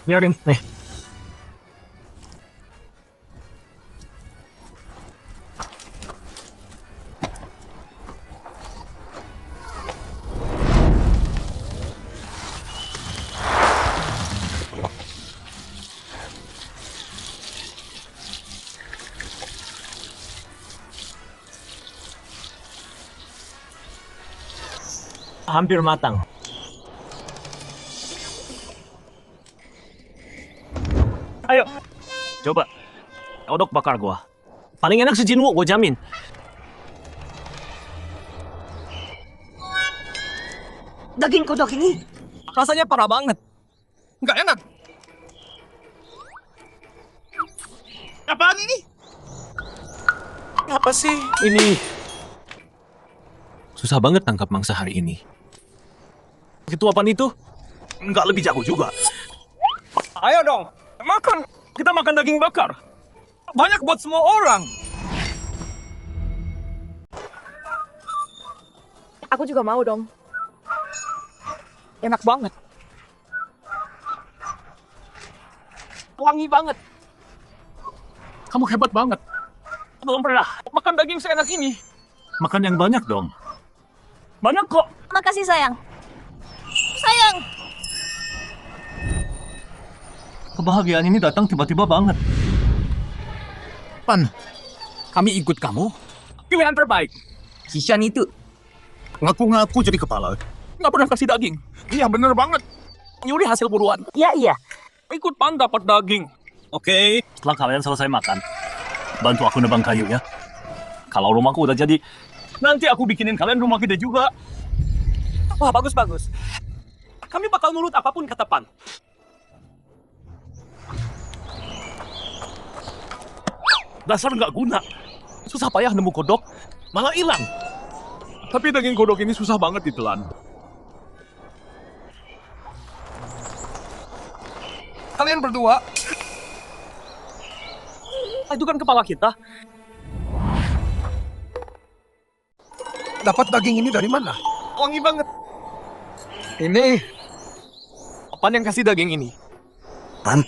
Biarin, nih. Hampir matang. Ayo, coba. Kodok bakar gua. Paling enak si Jinwoo, gua jamin. Daging kodok ini rasanya parah banget. Nggak enak. Apaan ini? Apa sih ini? Susah banget tangkap mangsa hari ini. Itu apaan itu? Nggak lebih jago juga. Ayo dong, makan. Kita makan daging bakar. Banyak buat semua orang. Aku juga mau dong. Enak banget. Wangi banget. Kamu hebat banget. Belum pernah makan daging seenak ini. Makan yang banyak dong. Banyak kok. Makasih sayang. Sayang. Kebahagiaan ini datang tiba-tiba banget. Pan, kami ikut kamu. Pilihan terbaik. Si Shan itu Ngaku-ngaku jadi kepala. Nggak pernah kasih daging. Iya bener banget. Nyuri hasil buruan. Iya. Ikut Pan dapat daging. Oke, setelah kalian selesai makan, bantu aku nebang kayu ya. Kalau rumahku udah jadi, nanti aku bikinin kalian rumah gede juga. Wah bagus-bagus. Kami bakal nurut apapun kata Pan. Dasar nggak guna. Susah payah nemu kodok, malah hilang. Tapi daging kodok ini susah banget ditelan. Kalian berdua, itu kan kepala kita. Dapat daging ini dari mana? Wangi banget. Ini Pan yang kasih daging ini. Pan,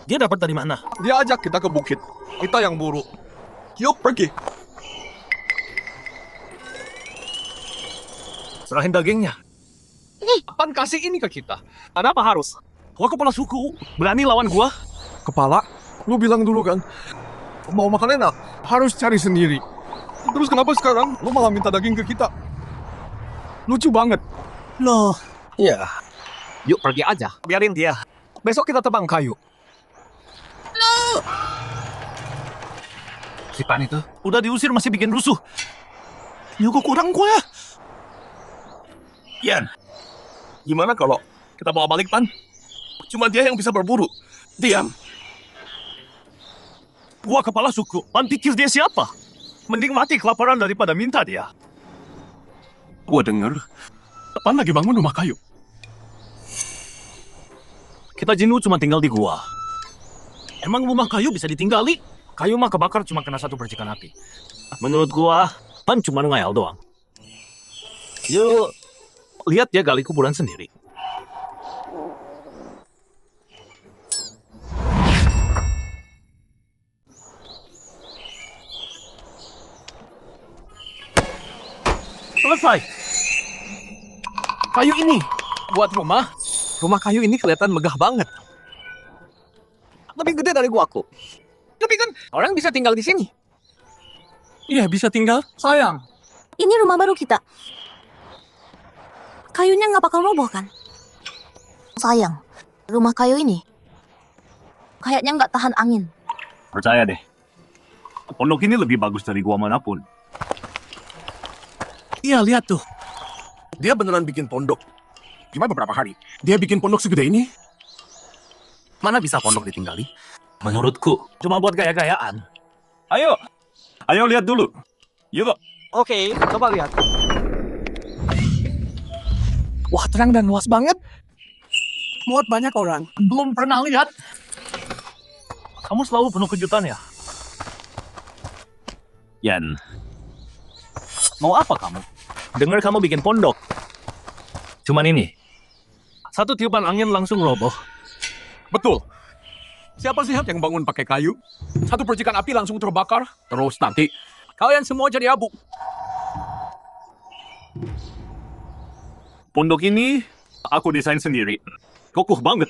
Dia dapat dari mana? Dia ajak kita ke bukit. Kita yang buru. Yuk pergi. Serahin dagingnya. Pan kasih ini ke kita. Kenapa harus? Gua kepala suku, berani lawan gua? kepala, lu bilang dulu kan, mau makan enak, harus cari sendiri. Terus kenapa sekarang lu malah minta daging ke kita? Lucu banget. loh. Ya, Yuk pergi aja. Biarin dia. Besok kita tebang kayu. Si Pan itu udah diusir masih bikin rusuh. Nyuguh kurang gua. Yan, gimana kalau kita bawa balik Pan? Cuma dia yang bisa berburu. Diam. Gua kepala suku. Pan pikir dia siapa? Mending mati kelaparan daripada minta dia. Gua denger, Pan lagi bangun rumah kayu. Kita Jinwoo cuma tinggal di gua. Emang rumah kayu bisa ditinggali? Kayu mah kebakar cuma kena satu percikan api. Menurut gua, Pan cuma ngayal doang. Yuk, lihat dia gali kuburan sendiri. Selesai. Kayu ini buat rumah. Rumah kayu ini kelihatan megah banget. Lebih gede dari guaku. Tapi kan orang bisa tinggal di sini. Iya, bisa tinggal. Sayang. Ini rumah baru kita. Kayunya nggak bakal roboh kan? Sayang, rumah kayu ini kayaknya nggak tahan angin. Percaya deh. Pondok ini lebih bagus dari gua manapun. Iya, lihat tuh. Dia beneran bikin pondok. Cuma beberapa hari. Dia bikin pondok segede ini. Mana bisa pondok ditinggali? Menurutku, cuma buat gaya-gayaan. Ayo, ayo lihat dulu. Yuk. Oke, coba lihat. Wah, terang dan luas banget. Muat banyak orang. Belum pernah lihat. Kamu selalu penuh kejutan ya? Yan, mau apa kamu? Dengar kamu bikin pondok. Cuman ini. Satu tiupan angin langsung roboh. Betul. Siapa sih yang bangun pakai kayu? Satu percikan api langsung terbakar, terus nanti kalian semua jadi abu. Pondok ini aku desain sendiri. Kokoh banget.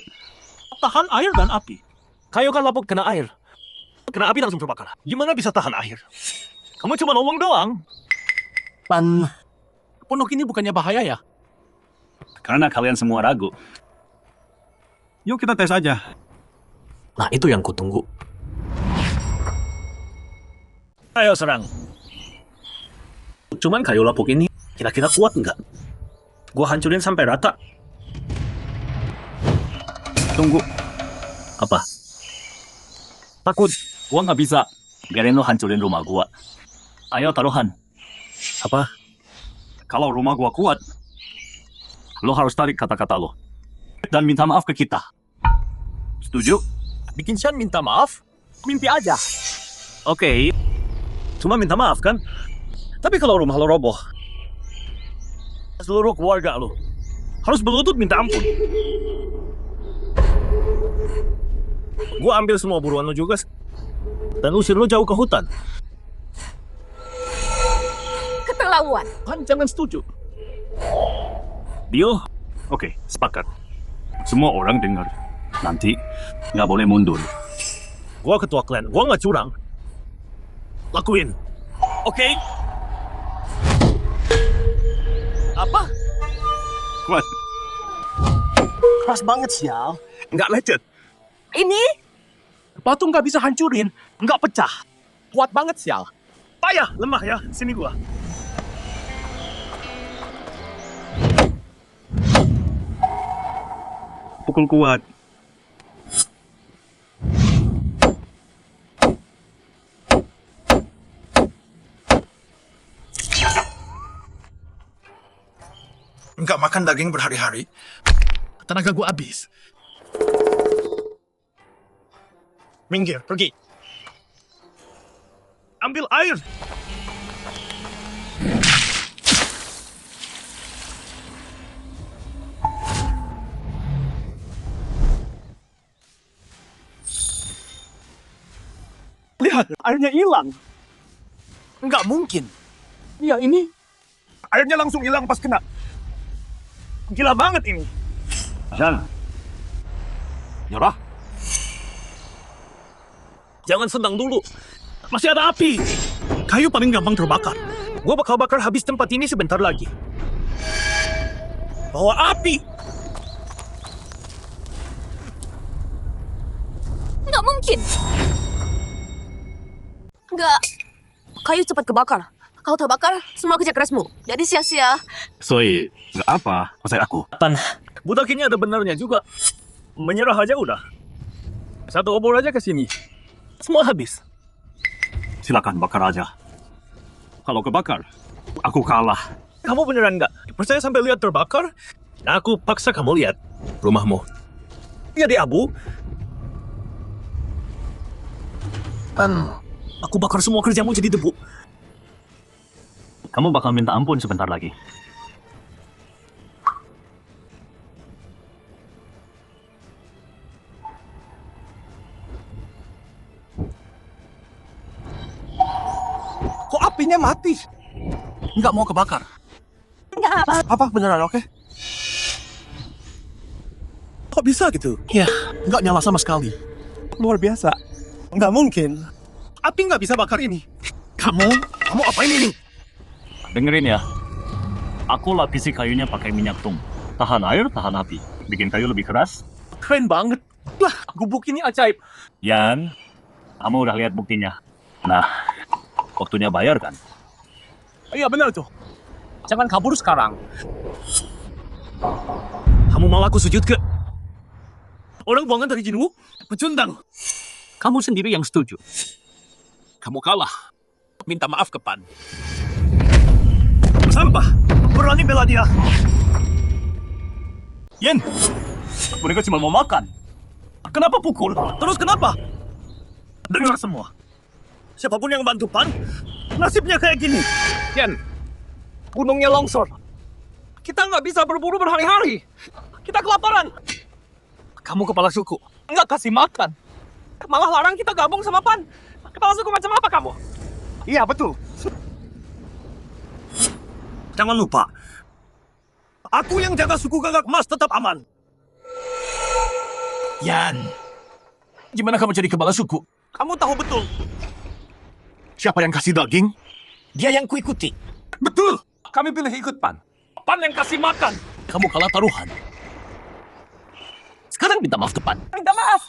Tahan air dan api. Kayu kan lapuk kena air. Kena api langsung terbakar. Gimana bisa tahan air? Kamu cuma ngomong doang. Pan, Pondok ini bukannya bahaya ya? Karena kalian semua ragu. Yuk kita tes aja. Nah, itu yang kutunggu. Ayo serang. Cuman kayu lapuk ini kira-kira kuat nggak? Gua hancurin sampai rata. Tunggu. Apa? Takut. Gua nggak bisa. Biarin lo hancurin rumah gua. Ayo taruhan. Apa? Kalau rumah gua kuat, lo harus tarik kata-kata lo. Dan minta maaf ke kita. Setuju? Bikin Sean minta maaf? Mimpi aja. Oke. Cuma minta maaf kan? Tapi kalau rumah lo roboh, seluruh keluarga lo harus berlutut minta ampun. Gua ambil semua buruan lo juga dan usir lo jauh ke hutan. Keterlaluan. Kan jangan setuju. Deal? Oke, sepakat. Semua orang dengar. Nanti nggak boleh mundur. Gua ketua klan, gua nggak curang. Lakuin. Oke? Apa? Kuat. keras banget sial. Nggak lecet. Ini? Batu nggak bisa hancurin, nggak pecah. Kuat banget sial. Payah, lemah ya. Sini gua. Pukul kuat. Nggak makan daging berhari-hari. Tenaga gua habis. Minggir, pergi. Ambil air. Lihat, airnya hilang. Nggak mungkin. Iya ini. Airnya langsung hilang pas kena. Gila banget ini. Jean. Nyerah. Jangan senang dulu. Masih ada api. Kayu paling gampang terbakar. Gua bakal bakar habis tempat ini sebentar lagi. Bawa api. Nggak mungkin. Nggak. Kayu cepat kebakar. Kalau terbakar, semua kerja kerasmu. Jadi sia-sia. Soi, nggak apa, pasai aku. Budak ini ada benarnya juga. Menyerah aja udah. Satu obor aja ke sini. Semua habis. Silakan bakar aja. Kalau kebakar, aku kalah. Kamu beneran nggak percaya sampai lihat terbakar? Nah, aku paksa kamu lihat rumahmu. Jadi abu. Aku bakar semua kerjamu jadi debu. Kamu bakal minta ampun sebentar lagi. Kok apinya mati? Nggak mau kebakar. Nggak apa. Apa beneran oke? Kok bisa gitu? Ya, Nggak nyala sama sekali. Luar biasa. Nggak mungkin. Api nggak bisa bakar ini. Kamu apain ini? Dengerin ya. Aku lapisi kayunya pakai minyak tung. Tahan air, tahan api. Bikin kayu lebih keras. keren banget. Lah, gubuk ini ajaib. Yan, kamu udah lihat buktinya. Nah, waktunya bayar kan? Iya benar tuh. Jangan kabur sekarang. Kamu mau aku sujud ke orang buangan dari Jinwu? Pecundang. Kamu sendiri yang setuju. Kamu kalah. Minta maaf ke Pan. Sampah. Berani bela dia. Yen, mereka cuma mau makan. Kenapa pukul? Terus kenapa? Dengar semua. Siapapun yang bantu Pan, nasibnya kayak gini. Yen, gunungnya longsor. Kita nggak bisa berburu berhari-hari. Kita kelaparan. Kamu kepala suku. Nggak kasih makan. Malah larang kita gabung sama PAN. Kepala suku macam apa kamu? Iya, betul. Jangan lupa, aku yang jaga suku Gagak Emas tetap aman. Yan, gimana kamu jadi kepala suku? Kamu tahu betul. Siapa yang kasih daging? Dia yang kuikuti. Betul. Kami pilih ikut PAN. PAN yang kasih makan. Kamu kalah taruhan. Sekarang minta maaf ke PAN. Minta maaf.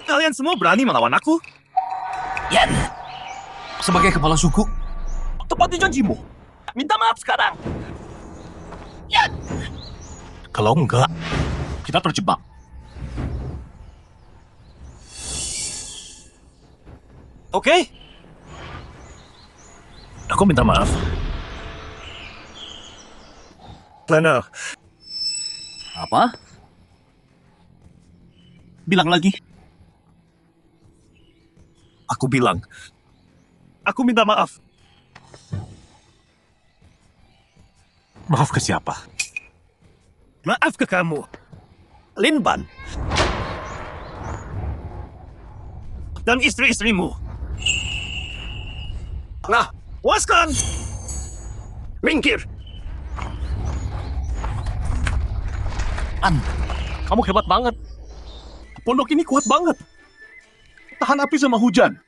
Kalian semua berani melawan aku? Yan, sebagai kepala suku, tepati janjimu. Minta maaf sekarang. Yan, kalau enggak, kita terjebak. Oke? Aku minta maaf. Planner. Apa? Bilang lagi. Aku bilang. Aku minta maaf. Maaf ke siapa? Maaf ke kamu. Linban. Dan istri-istrimu. Nah, puaskan. Minggir. Kamu hebat banget. Pondok ini kuat banget. Tahan api sama hujan.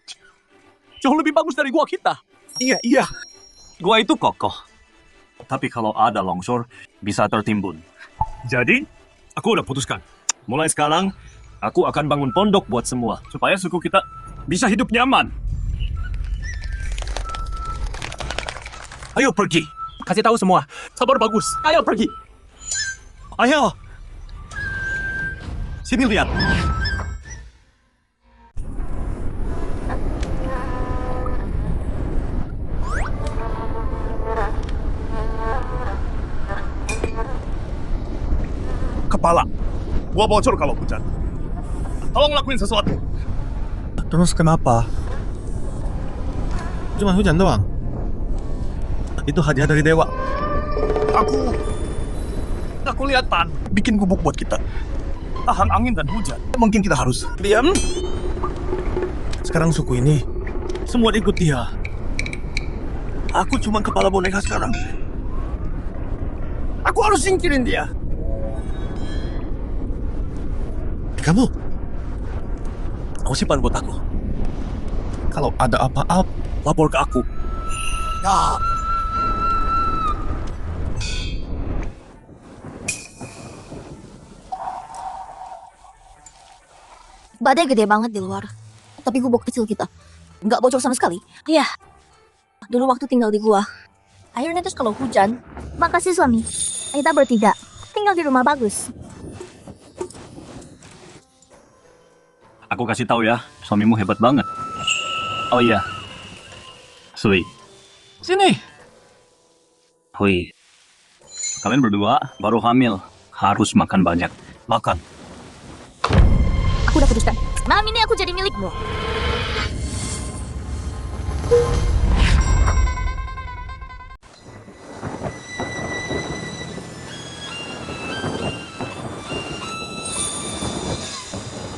Jauh lebih bagus dari gua kita. Iya. Gua itu kokoh. Tapi kalau ada longsor, bisa tertimbun. Jadi, aku udah putuskan. Mulai sekarang, aku akan bangun pondok buat semua. Supaya suku kita bisa hidup nyaman. Ayo pergi. Kasih tahu semua. Sabar bagus. Ayo pergi. Ayo. Sini lihat. Kepala. Gua bocor kalau hujan. Tolong lakuin sesuatu. Terus kenapa? Cuma hujan doang. Itu hadiah dari dewa. Aku lihat PAN bikin gubuk buat kita. Tahan angin dan hujan. Mungkin kita harus Diam. sekarang suku ini Semua ikut dia. Aku cuma kepala boneka sekarang. Aku harus singkirin dia. kamu Aku simpan buat aku. kalau ada apa-apa Lapor ke aku. ya. Badai gede banget di luar. Tapi gubuk kecil kita nggak bocor sama sekali. Iya. Dulu waktu tinggal di gua. Akhirnya terus kalau hujan. Makasih suami. Kita bertiga tinggal di rumah bagus. Aku kasih tahu ya, suamimu hebat banget. Oh iya. Sui. Sini. Hui. Kalian berdua baru hamil. Harus makan banyak. Makan. Aku udah putuskan. Malam ini aku jadi milikmu.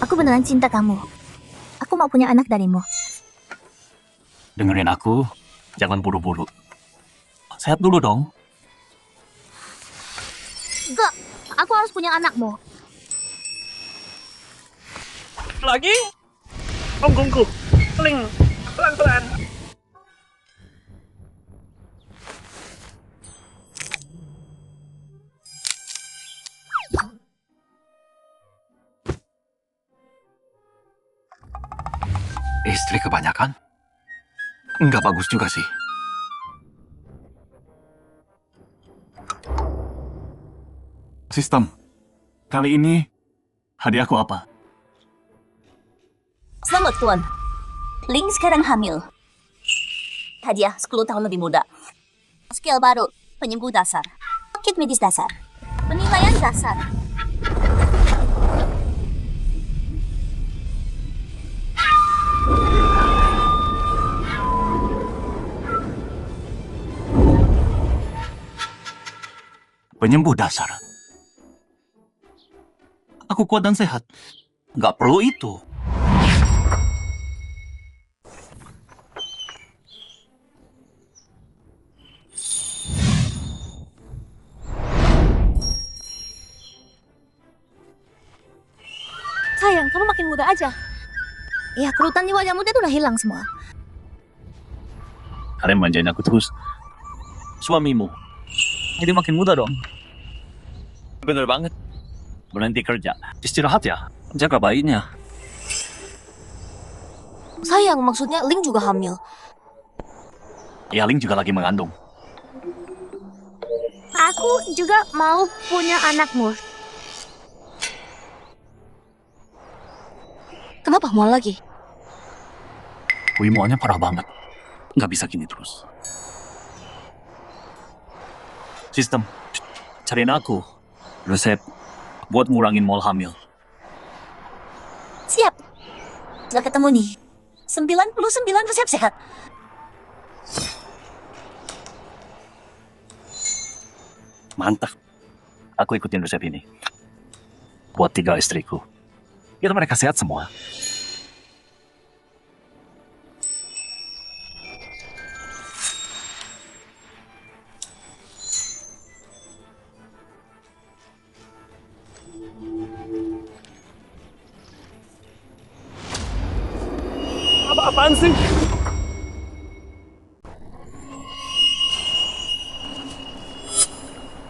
Aku beneran cinta kamu. Aku mau punya anak darimu. Dengerin aku, jangan buru-buru. Sehat dulu dong. Enggak, aku harus punya anakmu. Lagi. Punggungku. Peling. Pelan-pelan. Istri kebanyakan? Nggak bagus juga sih. Sistem. Kali ini, hadiahku apa? Selamat Tuan. Ling sekarang hamil. Hadiah 10 tahun lebih muda. Skill baru, penyembuh dasar. Kit medis dasar. Penilaian dasar. Penyembuh dasar. Aku kuat dan sehat. Nggak perlu itu. Sayang, kamu makin muda aja. Ya, kerutan di wajah muda itu udah hilang semua. Kalian manjain aku terus. Suamimu. Jadi makin muda dong. Bener banget. Berhenti kerja. Istirahat ya. Jaga bayinya. Sayang, maksudnya Ling juga hamil. Ya, Ling juga lagi mengandung. Aku juga mau punya anakmu. Kenapa mau lagi? Wih, maunya parah banget. Nggak bisa gini terus. Sistem, cariin aku resep buat ngurangin mol hamil. Siap. Sudah ketemu nih. 99 resep sehat. Mantap. Aku ikutin resep ini. Buat 3 istriku. Biar mereka sehat semua. Apa-apaan sih?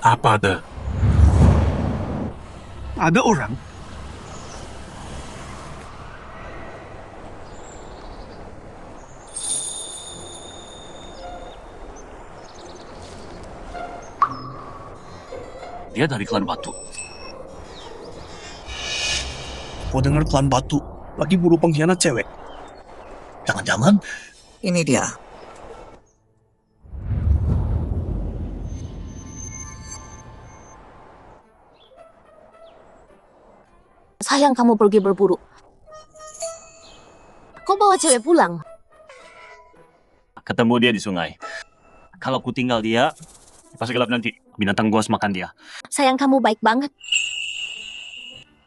Apa ada? Ada orang. Dia dari klan Batu. Gua dengar klan Batu lagi buru pengkhianat cewek. Jangan-jangan ini dia. Sayang kamu pergi berburu. Kau bawa cewek pulang. Ketemu dia di sungai. Kalau ku tinggal dia, pas gelap nanti binatang buas makan dia. Sayang kamu baik banget.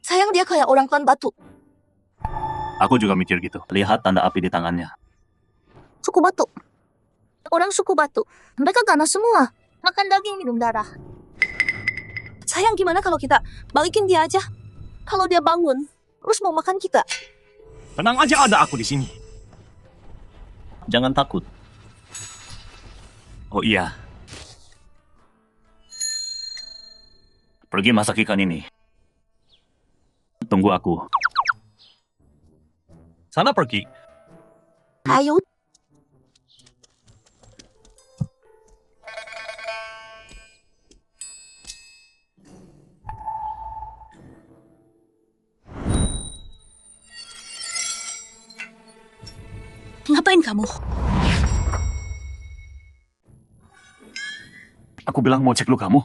Sayang dia kayak orang klan Batu. Aku juga mikir gitu. Lihat tanda api di tangannya. Suku Batu. Orang suku Batu. Mereka ganas semua. Makan daging, minum darah. Sayang gimana kalau kita balikin dia aja? Kalau dia bangun, terus mau makan kita. Tenang aja, ada aku di sini. Jangan takut. Oh iya. Pergi masak ikan ini. Tunggu aku. Sana pergi. Ayo. Ngapain kamu? Aku bilang mau cek lu kamu.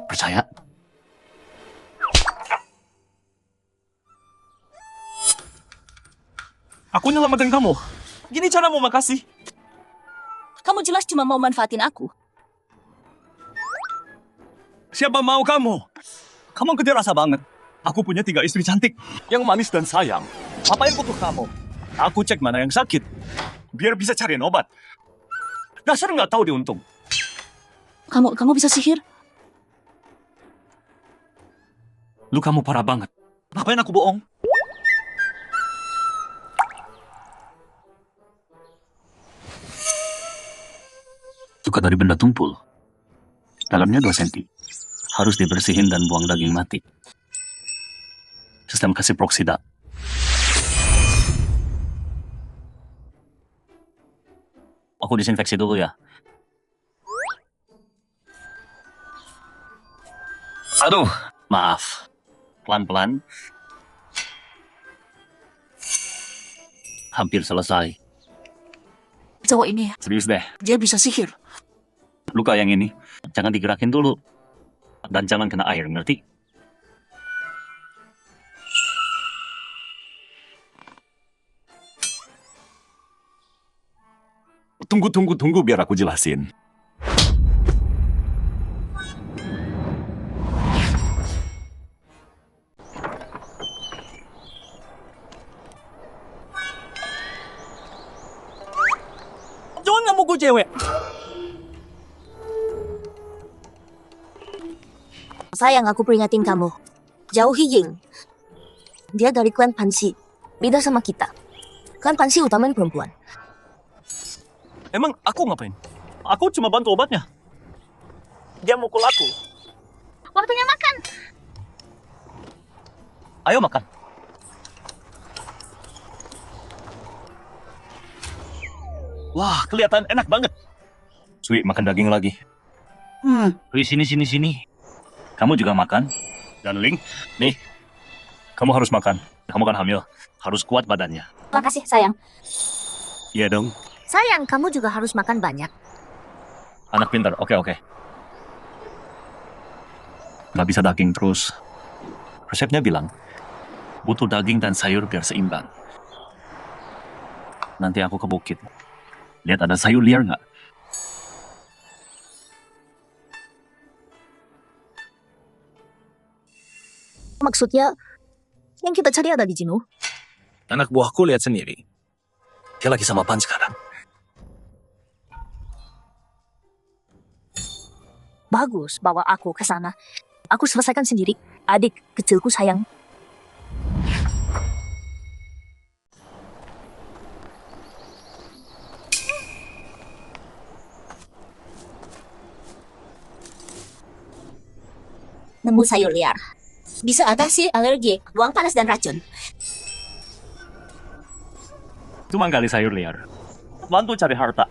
Percaya? Aku nyelamatin kamu. Gini cara mau makasih. Kamu jelas cuma mau manfaatin aku. Siapa mau kamu? Kamu gede rasa banget. Aku punya 3 istri cantik. Yang manis dan sayang. Apa yang butuh kamu? Aku cek mana yang sakit. Biar bisa cariin obat. Dasar nggak tahu diuntung. Kamu bisa sihir? Lu kamu parah banget. Ngapain aku bohong? Suka dari benda tumpul. Dalamnya 2 cm. Harus dibersihin dan buang daging mati. Sistem kasih proksida. Aku disinfeksi dulu ya. Aduh, maaf. Pelan-pelan. Hampir selesai. Cowok ini, Serius deh. dia bisa sihir. Luka yang ini, jangan digerakin dulu. Dan jangan kena air, ngerti? Tunggu biar aku jelasin. cewek. Sayang, aku peringatin kamu. Jauhi Ying. Dia dari klan Pansi. Beda sama kita. Klan Pansi utamain perempuan. Emang aku ngapain? Aku cuma bantu obatnya. Dia mukul aku. Waktunya makan. Ayo makan. Wah, kelihatan enak banget. Sui, makan daging lagi. Wih, sini. Kamu juga makan. Dan Ling, nih, kamu harus makan. Kamu kan hamil, harus kuat badannya. Makasih, sayang. Iya dong. Sayang, kamu juga harus makan banyak. Anak pintar, oke. Nggak bisa daging terus. Resepnya bilang, butuh daging dan sayur biar seimbang. Nanti aku ke bukit. Lihat ada sayur liar nggak? Maksudnya, yang kita cari ada di Jino. Anak buahku lihat sendiri. Dia lagi sama Pan sekarang. Bagus, bawa aku ke sana. Aku selesaikan sendiri. Adik kecilku sayang. Nemu sayur liar. Bisa atasi alergi, buang panas dan racun. Cuma gali sayur liar. Bantu cari harta.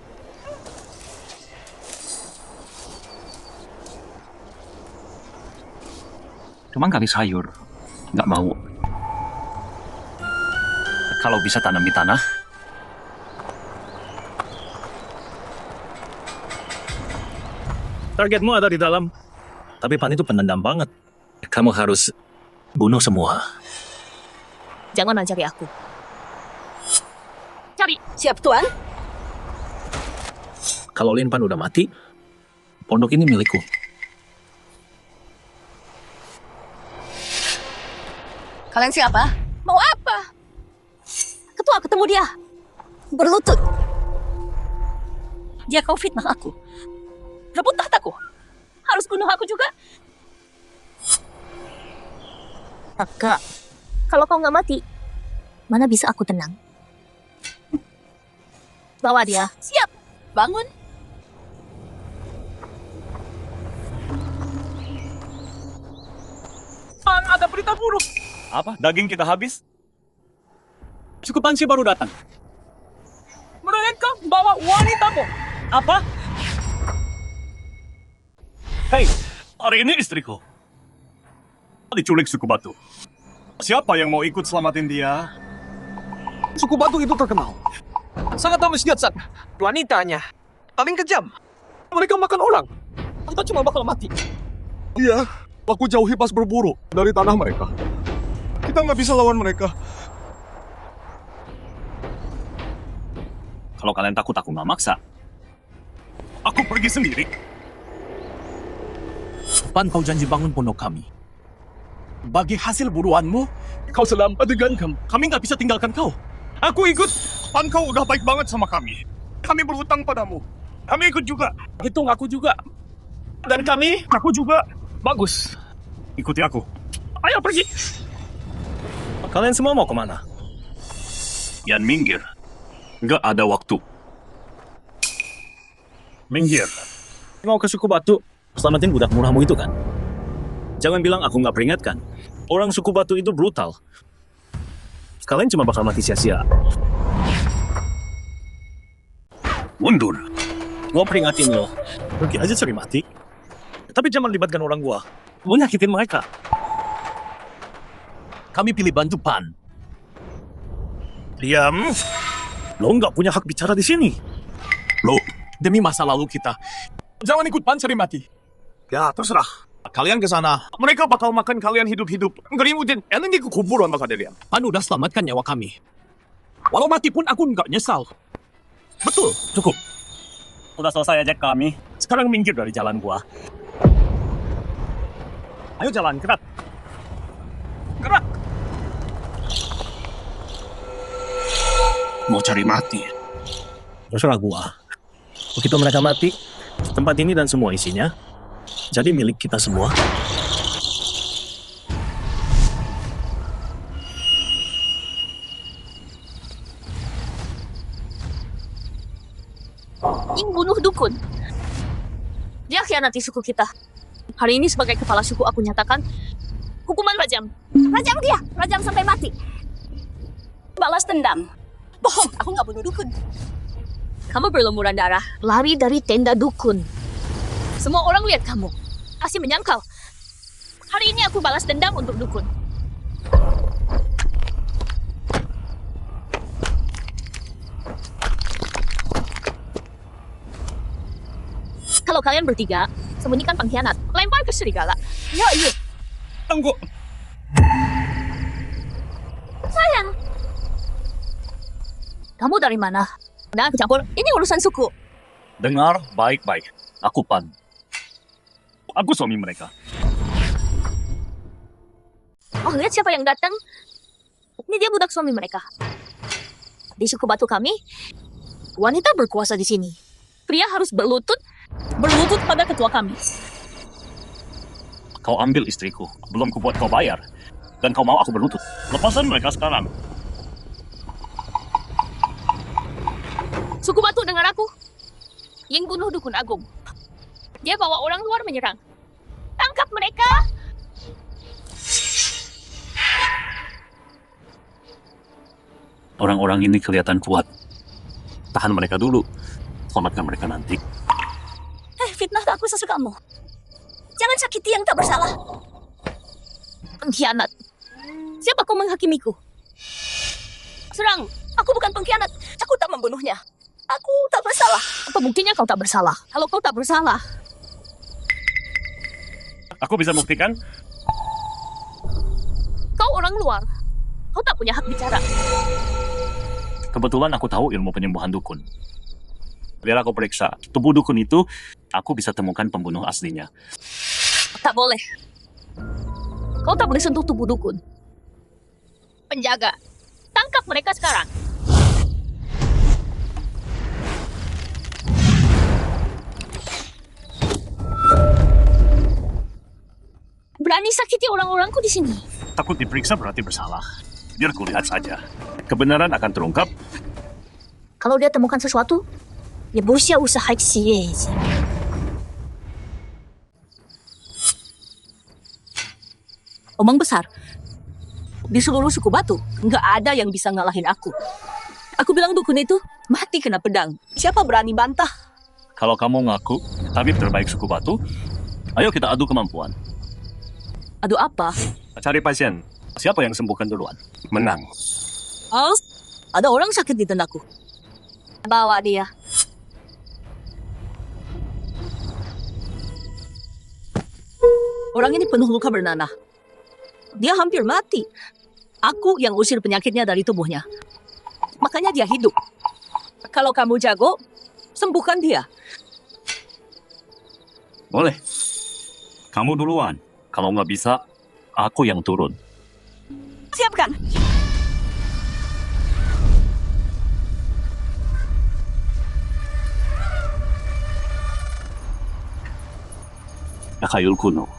Cuma gali sayur. Nggak mau. Kalau bisa tanam di tanah. Targetmu ada di dalam. Tapi Pan itu penendam banget. Kamu harus bunuh semua. Jangan mencari aku. Cari. Siap, Tuan. Kalau Lin Pan udah mati, pondok ini milikku. Kalian siapa? Mau apa? Ketua ketemu dia. Berlutut. Dia kau fitnah aku. Rebut tahtaku. Harus bunuh aku juga. Kakak, kalau kau nggak mati, mana bisa aku tenang? Bawa dia. Siap. Bangun. Pan, ada berita buruk. Apa? Daging kita habis? Suku Pansi baru datang. Mereka bawa wanitamu. Apa? Hei, hari ini istriku diculik suku batu. Siapa yang mau ikut selamatin dia? Suku Batu itu terkenal. Sangat amat dahsyat. Wanitanya paling kejam. Mereka makan orang. Kita cuma bakal mati. Iya, aku jauhi pas berburu dari tanah mereka. Kita nggak bisa lawan mereka. Kalau kalian takut aku nggak maksa. Aku pergi sendiri. Pan, kau janji bangun pondok kami. Bagi hasil buruanmu, kau selamat dengan kami. Kami nggak bisa tinggalkan kau. Aku ikut. Pan, kau udah baik banget sama kami. Kami berhutang padamu. Kami ikut juga. Hitung aku juga. Dan kami, aku juga. Bagus. Ikuti aku. Ayo pergi. Kalian semua mau kemana? Yan minggir. Nggak ada waktu. Minggir. Mau ke suku Batu. Selamatin budak murahmu itu kan? Jangan bilang aku nggak peringatkan. Orang suku Batu itu brutal. Kalian cuma bakal mati sia-sia. Mundur. Gua peringatin lo. Pergi aja cari mati. Tapi jangan libatkan orang gua. Gua nyakitin mereka. Kami pilih bantu Pan. Diam. Lo nggak punya hak bicara di sini. Lo, demi masa lalu kita. Jangan ikut Pan cari mati. Ya, terserah. Kalian ke sana. Mereka bakal makan kalian hidup-hidup. Ngerimutin. Nanti kekuburan bakal dilihat. Pan udah selamatkan nyawa kami. Walau mati pun aku nggak nyesal. Betul, cukup. Udah selesai aja kami. Sekarang minggir dari jalan gua. Ayo jalan, gerak. Gerak. Mau cari mati. Terserah gua. Begitu mereka mati, tempat ini dan semua isinya jadi milik kita semua. Ying bunuh dukun. Dia khianati suku kita. Hari ini sebagai kepala suku aku nyatakan hukuman rajam. Rajam dia, rajam sampai mati. Balas dendam. Bohong, aku nggak bunuh dukun. Kamu berlumuran darah, lari dari tenda dukun. Semua orang lihat kamu, pasti menyangkal. Hari ini aku balas dendam untuk dukun. Kalau kalian bertiga, sembunyikan pengkhianat. Lempar ke serigala. Ya, iya. Tunggu. Sayang. Kamu dari mana? Nah, aku campur. Ini urusan suku. Dengar baik-baik. Aku Pan. Aku suami mereka. Oh, lihat siapa yang datang. Ini dia budak suami mereka. Di suku Batu kami, wanita berkuasa di sini. Pria harus berlutut pada ketua kami. Kau ambil istriku. Belum kubuat kau bayar. Dan kau mau aku berlutut. Lepaskan mereka sekarang. Suku Batu dengar aku. Ying bunuh dukun agung. Dia bawa orang luar menyerang. Tangkap mereka. Orang-orang ini kelihatan kuat. Tahan mereka dulu. Selamatkan mereka nanti. Fitnah aku sesukamu. Jangan sakiti yang tak bersalah. Pengkhianat. Siapa kau menghakimiku? Serang. Aku bukan pengkhianat. Aku tak membunuhnya. Aku tak bersalah. Apa buktinya kau tak bersalah? Kalau kau tak bersalah, Aku bisa buktikan. kau orang luar. Kau tak punya hak bicara. Kebetulan aku tahu ilmu penyembuhan dukun. Biar aku periksa. Tubuh dukun itu, aku bisa temukan pembunuh aslinya. Tak boleh. Kau tak boleh sentuh tubuh dukun. Penjaga, tangkap mereka sekarang. Berani sakiti orang-orangku di sini. Takut diperiksa berarti bersalah. Biar kulihat saja. Kebenaran akan terungkap. Kalau dia temukan sesuatu, ya busia usaha xie. Omong besar. Di seluruh suku Batu, nggak ada yang bisa ngalahin aku. Aku bilang dukun itu mati kena pedang. Siapa berani bantah? Kalau kamu ngaku tabib terbaik suku Batu, ayo kita adu kemampuan. Aduh apa? Cari pasien. Siapa yang sembuhkan duluan? Menang. Oh, ada orang sakit di tendaku. Bawa dia. Orang ini penuh luka bernanah. Dia hampir mati. Aku yang usir penyakitnya dari tubuhnya. Makanya dia hidup. Kalau kamu jago, sembuhkan dia. Boleh. Kamu duluan. Kalau nggak bisa, aku yang turun. Siapkan. Takayul kuno.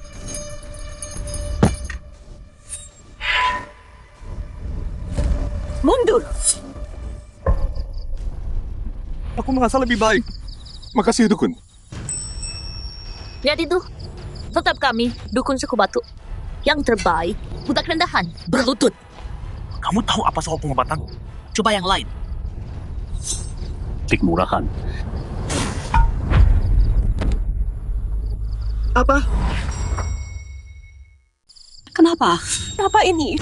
Mundur. Aku merasa lebih baik. Makasih, dukun. Lihat itu. Tetap kami, dukun suku Batu. Yang terbaik, budak rendahan, berlutut. Kamu tahu apa soal pengobatan? Coba yang lain. Tik murahan. Apa? Kenapa? Apa ini?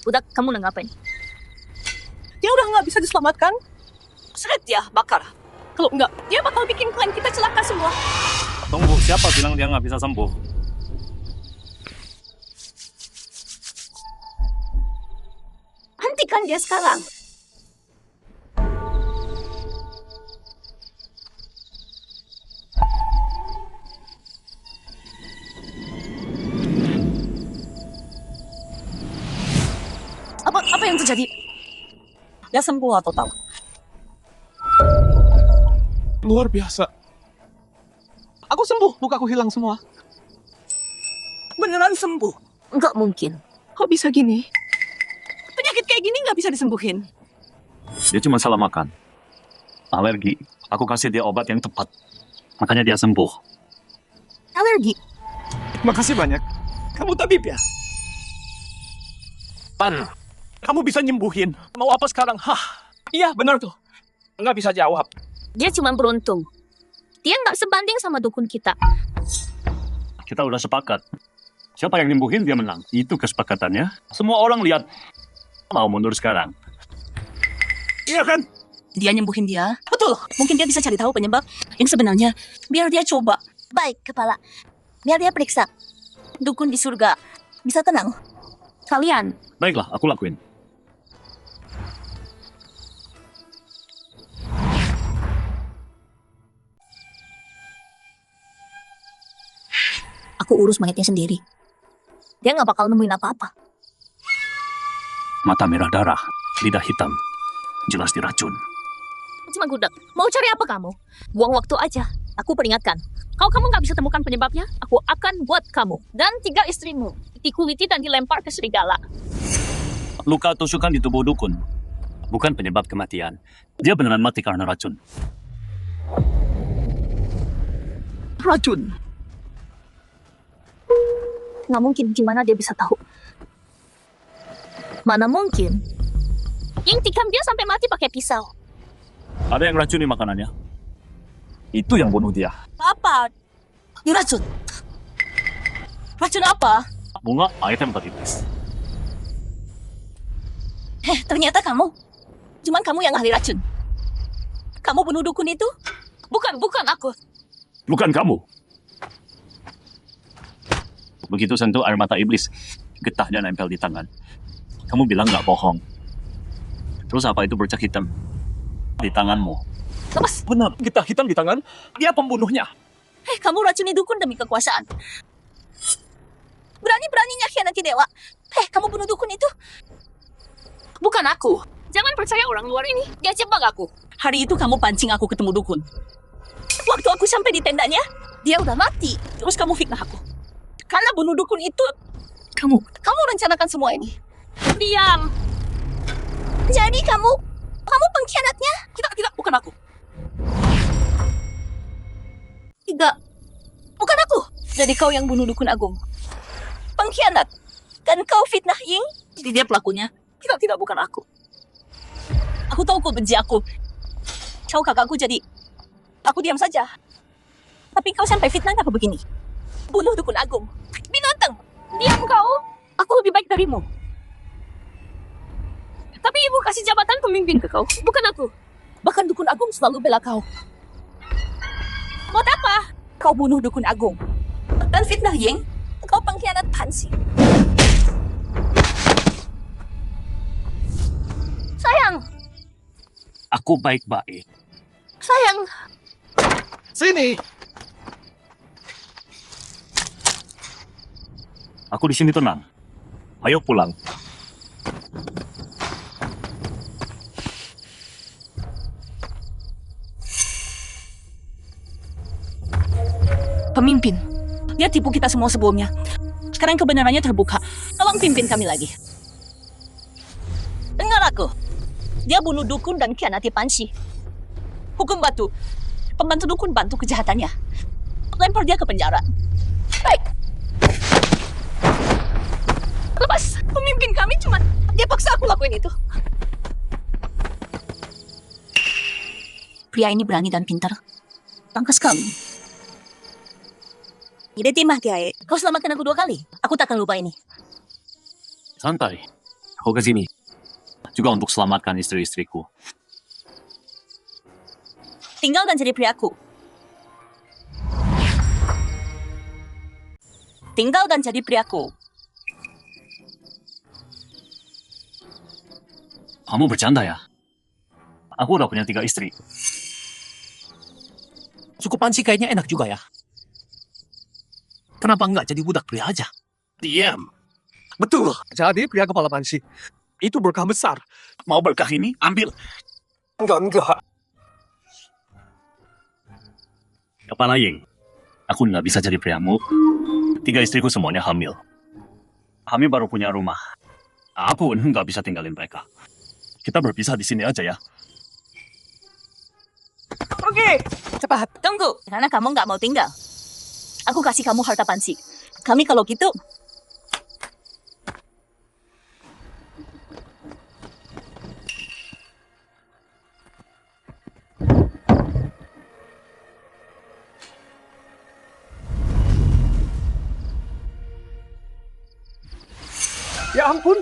Budak, kamu nang ngapain? Dia udah nggak bisa diselamatkan? Seret dia, bakar. Kalau enggak, dia bakal bikin klan kita celaka semua. Tunggu, siapa bilang dia nggak bisa sembuh? Hentikan dia sekarang. Apa yang terjadi? Dia sembuh atau tahu? luar biasa. Aku sembuh, lukaku hilang semua. Beneran sembuh. Nggak mungkin. Kok bisa gini? Penyakit kayak gini nggak bisa disembuhin. Dia cuma salah makan. Alergi. Aku kasih dia obat yang tepat. Makanya dia sembuh. Alergi. Makasih banyak. Kamu tabib ya? Pan, kamu bisa nyembuhin. Mau apa sekarang? Hah, iya benar tuh. Nggak bisa jawab. Dia cuma beruntung. Dia nggak sebanding sama dukun kita. Kita udah sepakat. Siapa yang nyembuhin, dia menang. Itu kesepakatannya. Semua orang lihat. Mau mundur sekarang. Iya kan? Dia nyembuhin dia. Betul. Mungkin dia bisa cari tahu penyebab yang sebenarnya. Biar dia coba. Baik, kepala. Biar dia periksa. Dukun di surga. Bisa tenang. Kalian. Baiklah, aku lakuin. Aku urus mayatnya sendiri. Dia nggak bakal nemuin apa-apa. Mata merah darah, lidah hitam. Jelas diracun. Cuma gudak. Mau cari apa kamu? Buang waktu aja. Aku peringatkan. Kalau kamu nggak bisa temukan penyebabnya, aku akan buat kamu dan 3 istrimu dikuliti dan dilempar ke serigala. Luka tusukan di tubuh dukun. Bukan penyebab kematian. Dia beneran mati karena racun. Racun. Nggak mungkin, gimana dia bisa tahu? Mana mungkin? Yang tikam dia sampai mati pakai pisau. Ada yang racuni makanannya. Itu yang bunuh dia. Apa? Diracun. Racun apa? Bunga item iblis. Ternyata kamu. Cuman kamu yang ahli racun. Kamu bunuh dukun itu? Bukan aku. Bukan kamu. Begitu sentuh air mata iblis, getah dan nempel di tangan. Kamu bilang nggak bohong. Terus apa itu bercak hitam di tanganmu? Lepas. Benar, getah hitam di tangan. Dia pembunuhnya. Kamu racuni dukun demi kekuasaan. Berani-beraninya khianati dewa. Kamu bunuh dukun itu? Bukan aku. Jangan percaya orang luar ini. Dia jebak aku. Hari itu kamu pancing aku ketemu dukun. Waktu aku sampai di tendanya, dia udah mati. Terus kamu fitnah aku. Karena bunuh dukun itu, kamu rencanakan semua ini. Diam. Jadi kamu pengkhianatnya? Tidak, bukan aku. Tidak, bukan aku. Jadi kau yang bunuh dukun agung. Pengkhianat. Dan kau fitnah Ying. Jadi dia pelakunya. Tidak, bukan aku. Aku tahu kau benci aku. Kau kakakku jadi aku diam saja. Tapi kau sampai fitnah aku begini. Bunuh dukun agung. Binatang. Diam kau. Aku lebih baik darimu. Tapi ibu kasih jabatan pemimpin ke kau. Bukan aku. Bahkan dukun agung selalu bela kau. Buat apa? Kau bunuh dukun agung. Dan fitnah Ying. Kau pengkhianat Pansi. Sayang. Aku baik-baik. Sayang. Sini. Aku di sini tenang. Ayo pulang. Pemimpin. Dia tipu kita semua sebelumnya. Sekarang kebenarannya terbuka. Tolong pimpin kami lagi. Dengar aku. Dia bunuh dukun dan khianati Pansi. Hukum batu. Pembantu dukun bantu kejahatannya. Lempar dia ke penjara. Baik. Lepas. Pemimpin kami cuma dia paksa aku lakuin itu. Pria ini berani dan pintar. Tangkas kami. Ide timah Kiai. Kau selamatkan aku 2 kali. Aku tak akan lupa ini. Santai. Aku ke sini. Juga untuk selamatkan istri-istriku. Tinggal dan jadi priaku. Tinggal dan jadi priaku. Kamu bercanda ya? Aku udah punya 3 istri. Suku Pansi kayaknya enak juga ya. Kenapa nggak jadi budak pria aja? Diam. Betul. Jadi pria kepala Pansi. Itu berkah besar. Mau berkah ini? Ambil. Enggak. Kepala Ying, aku nggak bisa jadi priamu. 3 istriku semuanya hamil. Kami baru punya rumah. Aku nggak bisa tinggalin mereka. Kita berpisah di sini aja ya. Cepat, tunggu. Karena kamu nggak mau tinggal. Aku kasih kamu harta panci. Kami kalau gitu. Ya ampun.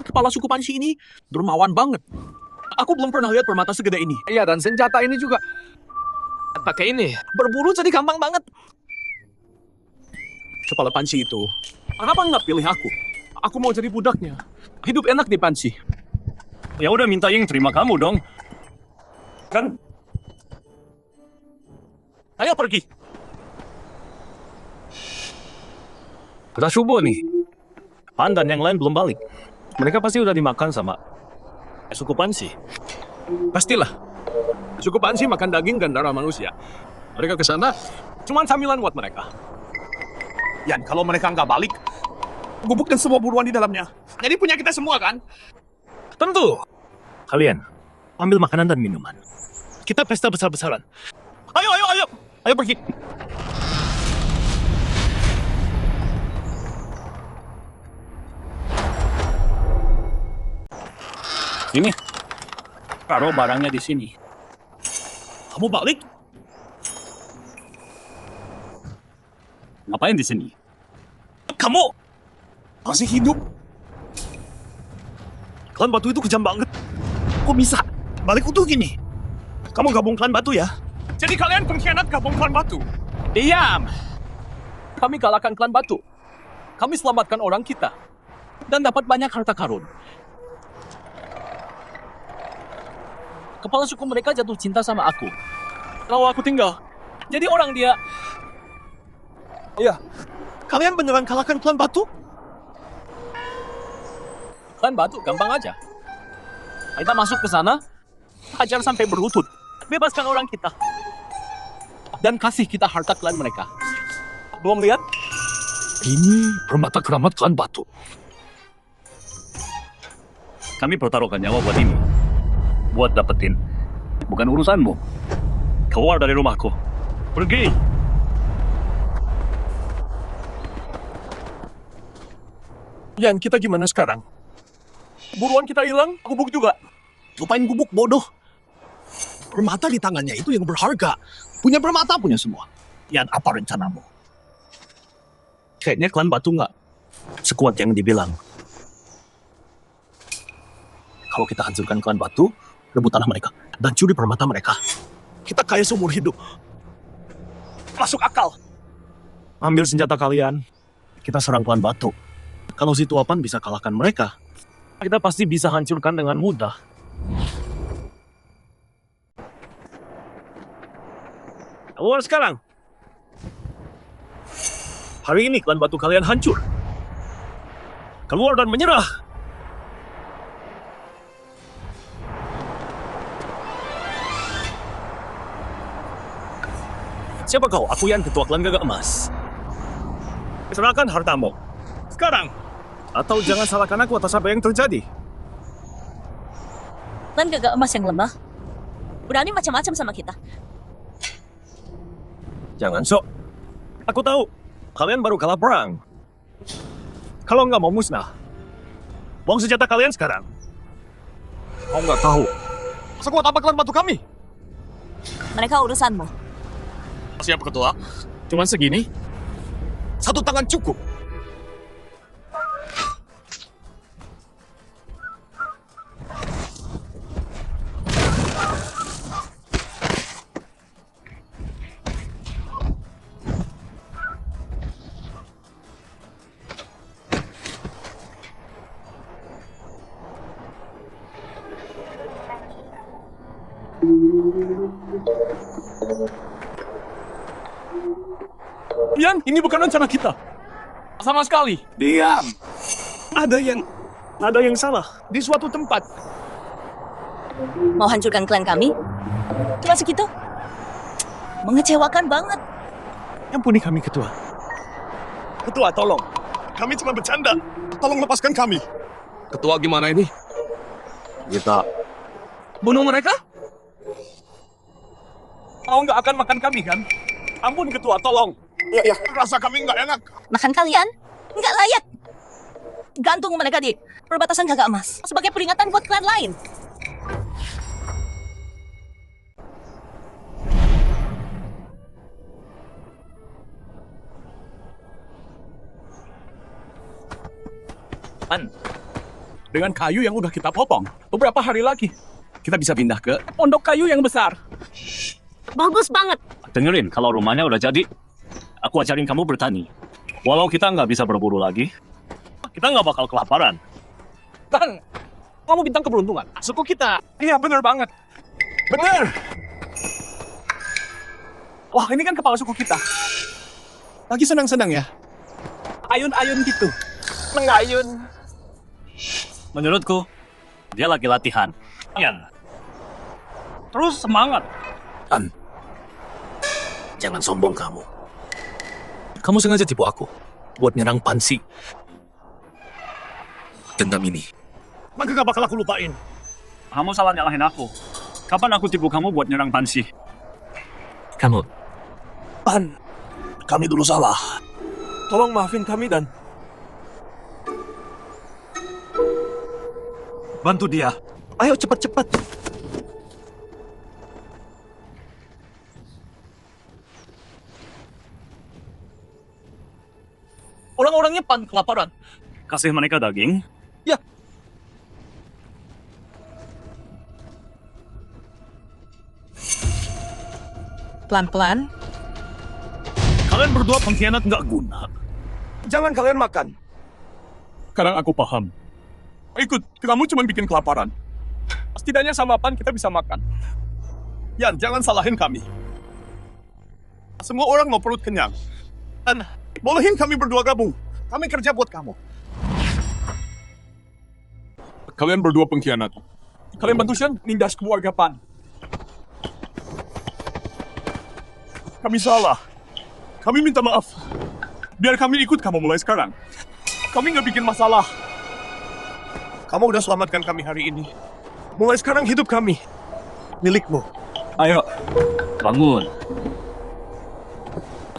Kepala suku Panci ini dermawan banget. Aku belum pernah lihat permata segede ini. Iya, dan senjata ini juga. Pakai ini. Berburu jadi gampang banget. Kepala Panci itu. Kenapa nggak pilih aku? Aku mau jadi budaknya. Hidup enak di Panci. Ya udah minta Ying terima kamu dong. Kan? Ayo pergi. Udah subuh nih. Pan dan yang lain belum balik. Mereka pasti udah dimakan sama suku Panci. Pastilah. Suku Panci makan daging dan darah manusia. Mereka ke sana cuma camilan buat mereka. Yan, kalau mereka nggak balik, gubuk dan semua buruan di dalamnya. Jadi punya kita semua kan? Tentu. Kalian, ambil makanan dan minuman. Kita pesta besar-besaran. Ayo, ayo, ayo. Ayo pergi. Ini. Taruh barangnya di sini. Kamu balik? Ngapain di sini? Kamu Masih hidup. Klan Batu itu kejam banget. Kok bisa? Balik utuh gini. Kamu gabung klan Batu ya? Jadi kalian pengkhianat gabung klan Batu? Diam! Kami kalahkan klan Batu. Kami selamatkan orang kita. Dan dapat banyak harta karun. Kepala suku mereka jatuh cinta sama aku. Kalau aku tinggal, jadi orang dia. Iya, Kalian beneran kalahkan klan Batu? klan Batu gampang aja. Kita masuk ke sana, hajar sampai berlutut. Bebaskan orang kita. Dan kasih kita harta klan mereka. Belum lihat? Ini permata keramat klan Batu. Kami pertaruhkan nyawa buat ini. Buat dapetin. Bukan urusanmu. Keluar dari rumahku. Pergi. Yan, kita gimana sekarang? Buruan kita hilang, gubuk juga. Lupain gubuk bodoh. Permata di tangannya itu yang berharga. Punya permata, punya semua. Yan, apa rencanamu? Kayaknya klan Batu nggak sekuat yang dibilang. Kalau kita hancurkan klan Batu, rebut tanah mereka, dan curi permata mereka, Kita kaya seumur hidup. Masuk akal. ambil senjata kalian, kita serang klan Batu. Kalau si Tuapan bisa kalahkan mereka, kita pasti bisa hancurkan dengan mudah. Keluar sekarang. Hari ini klan Batu kalian hancur. Keluar dan menyerah. Siapa kau? Aku Yan, ketua klan Gagak Emas. Serahkan hartamu. Sekarang. Atau jangan salahkan aku atas apa yang terjadi. Klan Gagak Emas yang lemah. Berani macam-macam sama kita. Jangan sok. Aku tahu. Kalian baru kalah perang. Kalau nggak mau musnah, buang senjata kalian sekarang. Kau nggak tahu. Sekuat apa klan Batu kami? Mereka urusanmu. Siap ketua. Cuman segini? Satu tangan cukup. Yan, ini bukan rencana kita. Sama sekali. Diam. Ada yang salah Di suatu tempat. Mau hancurkan klan kami? Cuma segitu? Mengecewakan banget. Ampuni kami, Ketua. Ketua, tolong. Kami cuma bercanda. Tolong lepaskan kami. Ketua, gimana ini? Kita bunuh mereka? Kau nggak akan makan kami, kan? Ampun, Ketua, tolong. Ya. Rasa kami nggak enak. Makan kalian? Nggak layak. Gantung mereka di perbatasan Gagak Emas sebagai peringatan buat klan lain. Dengan kayu yang udah kita potong, beberapa hari lagi kita bisa pindah ke pondok kayu yang besar. Bagus banget. Dengerin, kalau rumahnya udah jadi, aku ajarin kamu bertani. Walau kita nggak bisa berburu lagi, kita nggak bakal kelaparan. Dan kamu bintang keberuntungan. Suku kita. Iya, bener banget. Bener. Wah, ini kan kepala suku kita. Lagi senang-senang ya. Ayun-ayun gitu. Mengayun. Menurutku, dia lagi latihan. Iya. Terus semangat. Jangan sombong kamu. Kamu sengaja tipu aku buat nyerang Pansi. Dendam ini. Maka gak bakal aku lupain. Kamu salah nyalahin aku. Kapan aku tipu kamu buat nyerang Pansi? Kamu. Kami dulu salah. Tolong maafin kami, Dan. Bantu dia. Ayo cepat-cepat. Orang-orangnya kelaparan. Kasih mereka daging. Ya. Pelan-pelan. Kalian berdua pengkhianat nggak guna. Jangan kalian makan. Sekarang aku paham. Ikut, kamu cuma bikin kelaparan. Setidaknya sama Pan kita bisa makan. Yan, jangan salahin kami. Semua orang mau perut kenyang. Dan bolehin kami berdua gabung. Kami kerja buat kamu. Kalian berdua pengkhianat. Kalian bantu Shen nindas keluarga Pan. Kami salah. Kami minta maaf. Biar kami ikut kamu mulai sekarang. Kami nggak bikin masalah. Kamu udah selamatkan kami hari ini. Mulai sekarang hidup kami milikmu. Ayo, bangun.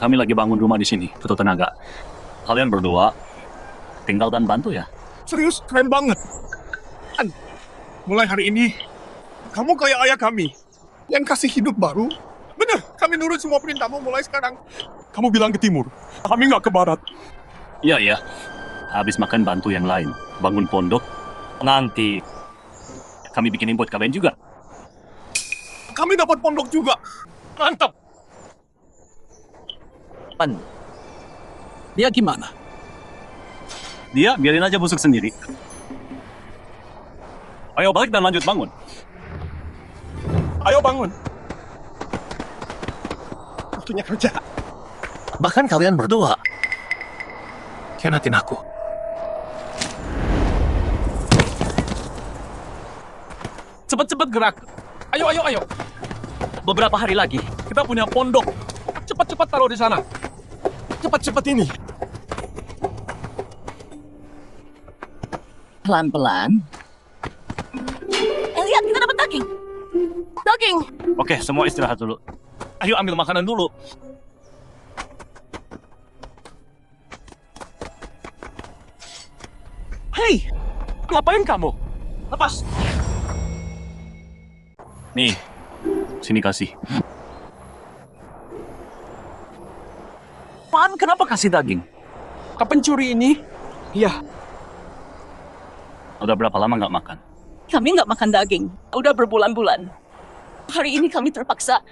Kami lagi bangun rumah di sini, butuh tenaga. Kalian berdua tinggal dan bantu ya. Serius, keren banget. Dan mulai hari ini, kamu kayak ayah kami yang kasih hidup baru. Bener, kami nurut semua perintahmu mulai sekarang. Kamu bilang ke timur, kami nggak ke barat. Iya. Habis makan bantu yang lain, bangun pondok. Nanti kami bikinin buat kalian juga. Kami dapat pondok juga. Mantap. Dia gimana? Dia biarin aja busuk sendiri. Ayo balik dan lanjut bangun. Ayo bangun. Waktunya kerja. Bahkan kalian berdua khianatin aku. Cepat-cepat gerak. Ayo. Beberapa hari lagi kita punya pondok. Cepat-cepat taruh di sana. Cepat-cepat ini. Pelan-pelan. Lihat, kita dapat daging. Daging. Oke, semua istirahat dulu. Ayo ambil makanan dulu. Hei, ngapain kamu? Lepas. Nih, sini kasih. Pan, kenapa kasih daging? Ke pencuri ini? Iya. Udah berapa lama nggak makan? Kami nggak makan daging. Udah berbulan-bulan. Hari ini kami terpaksa.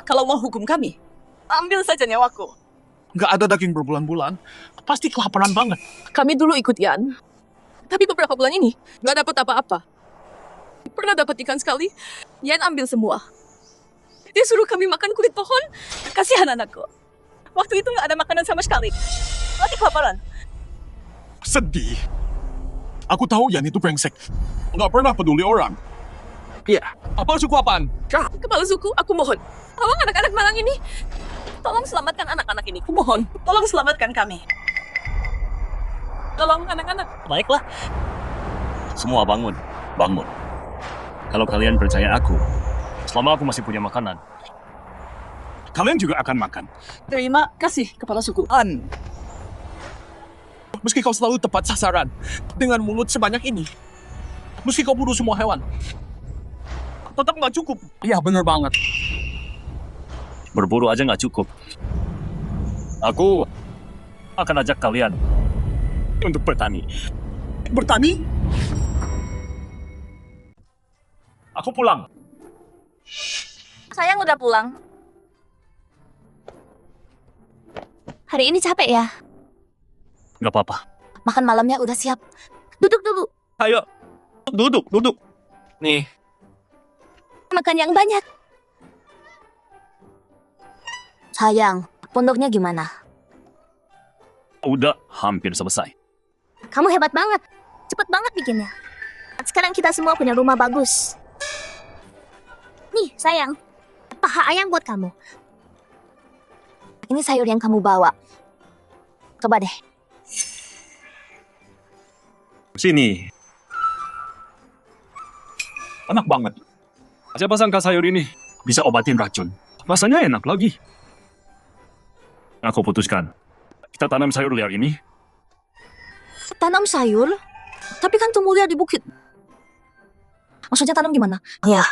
Kalau mau hukum kami, ambil saja nyawaku. Nggak ada daging berbulan-bulan. Pasti kelaparan banget. Kami dulu ikut Yan. Tapi beberapa bulan ini nggak dapat apa-apa. Pernah dapat ikan sekali, Yan ambil semua. Dia suruh kami makan kulit pohon. Kasihan anakku. Waktu itu nggak ada makanan sama sekali. Lagi kelaparan. Sedih. Aku tahu Yan itu brengsek. Nggak pernah peduli orang. Iya. Apa suku apaan? Kepala suku, aku mohon. Tolong anak-anak malang ini. Tolong selamatkan anak-anak ini. Aku mohon. Tolong selamatkan kami. Tolong anak-anak. Baiklah. Semua bangun. Bangun. Kalau kalian percaya aku, selama aku masih punya makanan, Kalian juga akan makan. Terima kasih, kepala suku. Meski kau selalu tepat sasaran dengan mulut sebanyak ini, meski kau bunuh semua hewan, tetap nggak cukup. Iya, bener banget. berburu aja nggak cukup. Aku akan ajak kalian untuk bertani. Bertani? Aku pulang. Sayang udah pulang. Hari ini capek ya? Nggak apa-apa. Makan malamnya udah siap. Duduk dulu. Ayo, duduk. Nih, Makan yang banyak. Sayang, pondoknya gimana? Udah hampir selesai. Kamu hebat banget. Cepet banget bikinnya. Sekarang kita semua punya rumah bagus. Nih, sayang. Paha ayam buat kamu. Ini sayur yang kamu bawa. Coba deh. Sini. enak banget. Siapa sangka sayur ini bisa obatin racun. Rasanya enak lagi. Aku putuskan. Kita tanam sayur liar ini. Tanam sayur? Tapi kan tumbuh liar di bukit. Maksudnya tanam gimana? Ya,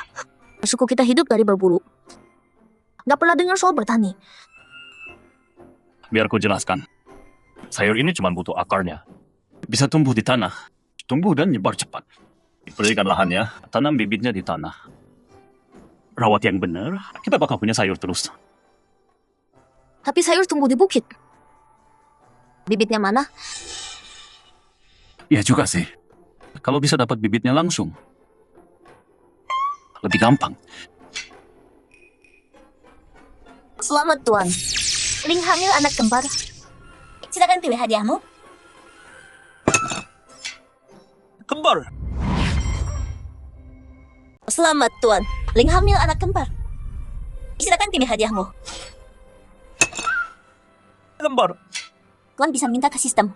suku kita hidup dari berburu. Gak pernah dengar soal bertani. Biar ku jelaskan. Sayur ini cuma butuh akarnya. Bisa tumbuh di tanah. Tumbuh dan nyebar cepat. Berikan lahannya, tanam bibitnya di tanah. Rawat yang benar, kita bakal punya sayur terus. Tapi sayur tumbuh di bukit. Bibitnya mana? Ya juga sih. Kalau bisa dapat bibitnya langsung. Lebih gampang. Selamat Tuan. Ling hamil anak kembar. Silakan pilih hadiahmu. Kembar. Selamat Tuan. Ling hamil anak kembar. Silakan pilih hadiahmu. Kembar. Tuan bisa minta ke sistem.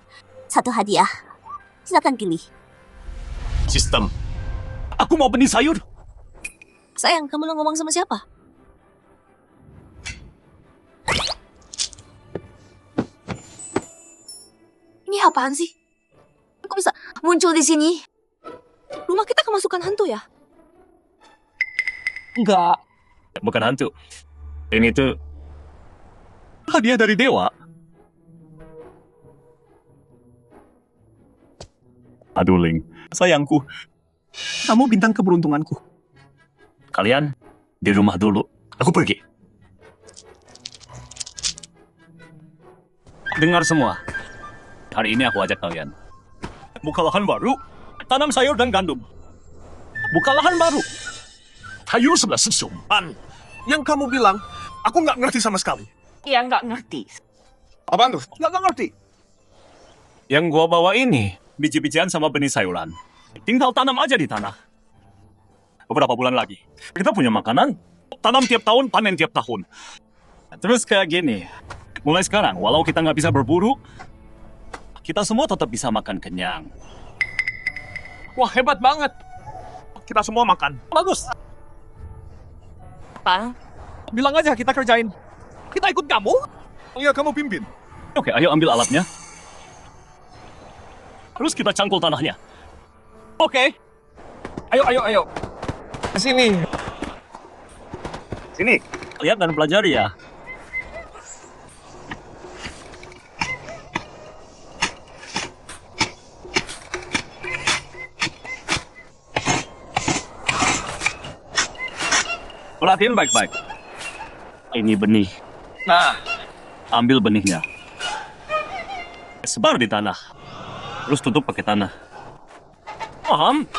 Satu hadiah. Silakan pilih. Sistem. Aku mau benih sayur. Sayang, kamu lo ngomong sama siapa? Ini apaan sih? Kok bisa muncul di sini? Rumah kita kemasukan hantu ya? Enggak. Bukan hantu. Ini tuh hadiah dari dewa. Aduh, Ling. Sayangku. Kamu bintang keberuntunganku. Kalian di rumah dulu. Aku pergi. Dengar semua. Hari ini aku ajak kalian. Buka lahan baru. Tanam sayur dan gandum. Buka lahan baru. Sayur sebelah sesum. Yang kamu bilang, aku nggak ngerti sama sekali. Iya, nggak ngerti. Apaan tuh? Nggak ngerti. Yang gua bawa ini biji-bijian sama benih sayuran. Tinggal tanam aja di tanah. Beberapa bulan lagi, kita punya makanan. Tanam tiap tahun, panen tiap tahun. Terus kayak gini. Mulai sekarang, walau kita nggak bisa berburu, kita semua tetap bisa makan kenyang. Wah, hebat banget. Kita semua makan. Bagus. Apa? Bilang aja kita kerjain. Kita ikut kamu. Iya, kamu pimpin. Oke, ayo ambil alatnya. Terus kita cangkul tanahnya. Oke. Ayo. Sini. Sini, lihat dan pelajari ya. Perhatiin baik-baik. Ini benih. Nah, Ambil benihnya. Sebar di tanah. Terus tutup pakai tanah. Paham?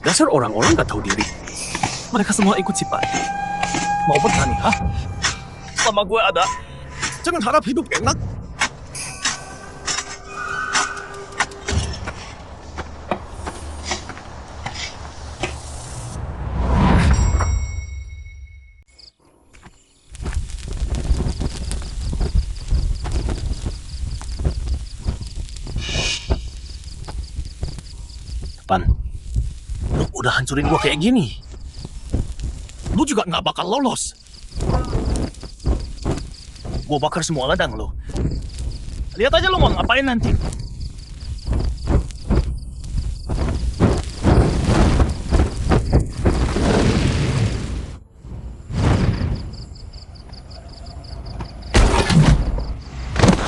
dasar orang-orang gak tahu diri. Mereka semua ikut sifat. Mau bertani, hah? Selama gue ada, jangan harap hidup enak. udah hancurin gua kayak gini, lu juga nggak bakal lolos. Gua bakar semua ladang lo. Lihat aja lo mau ngapain nanti.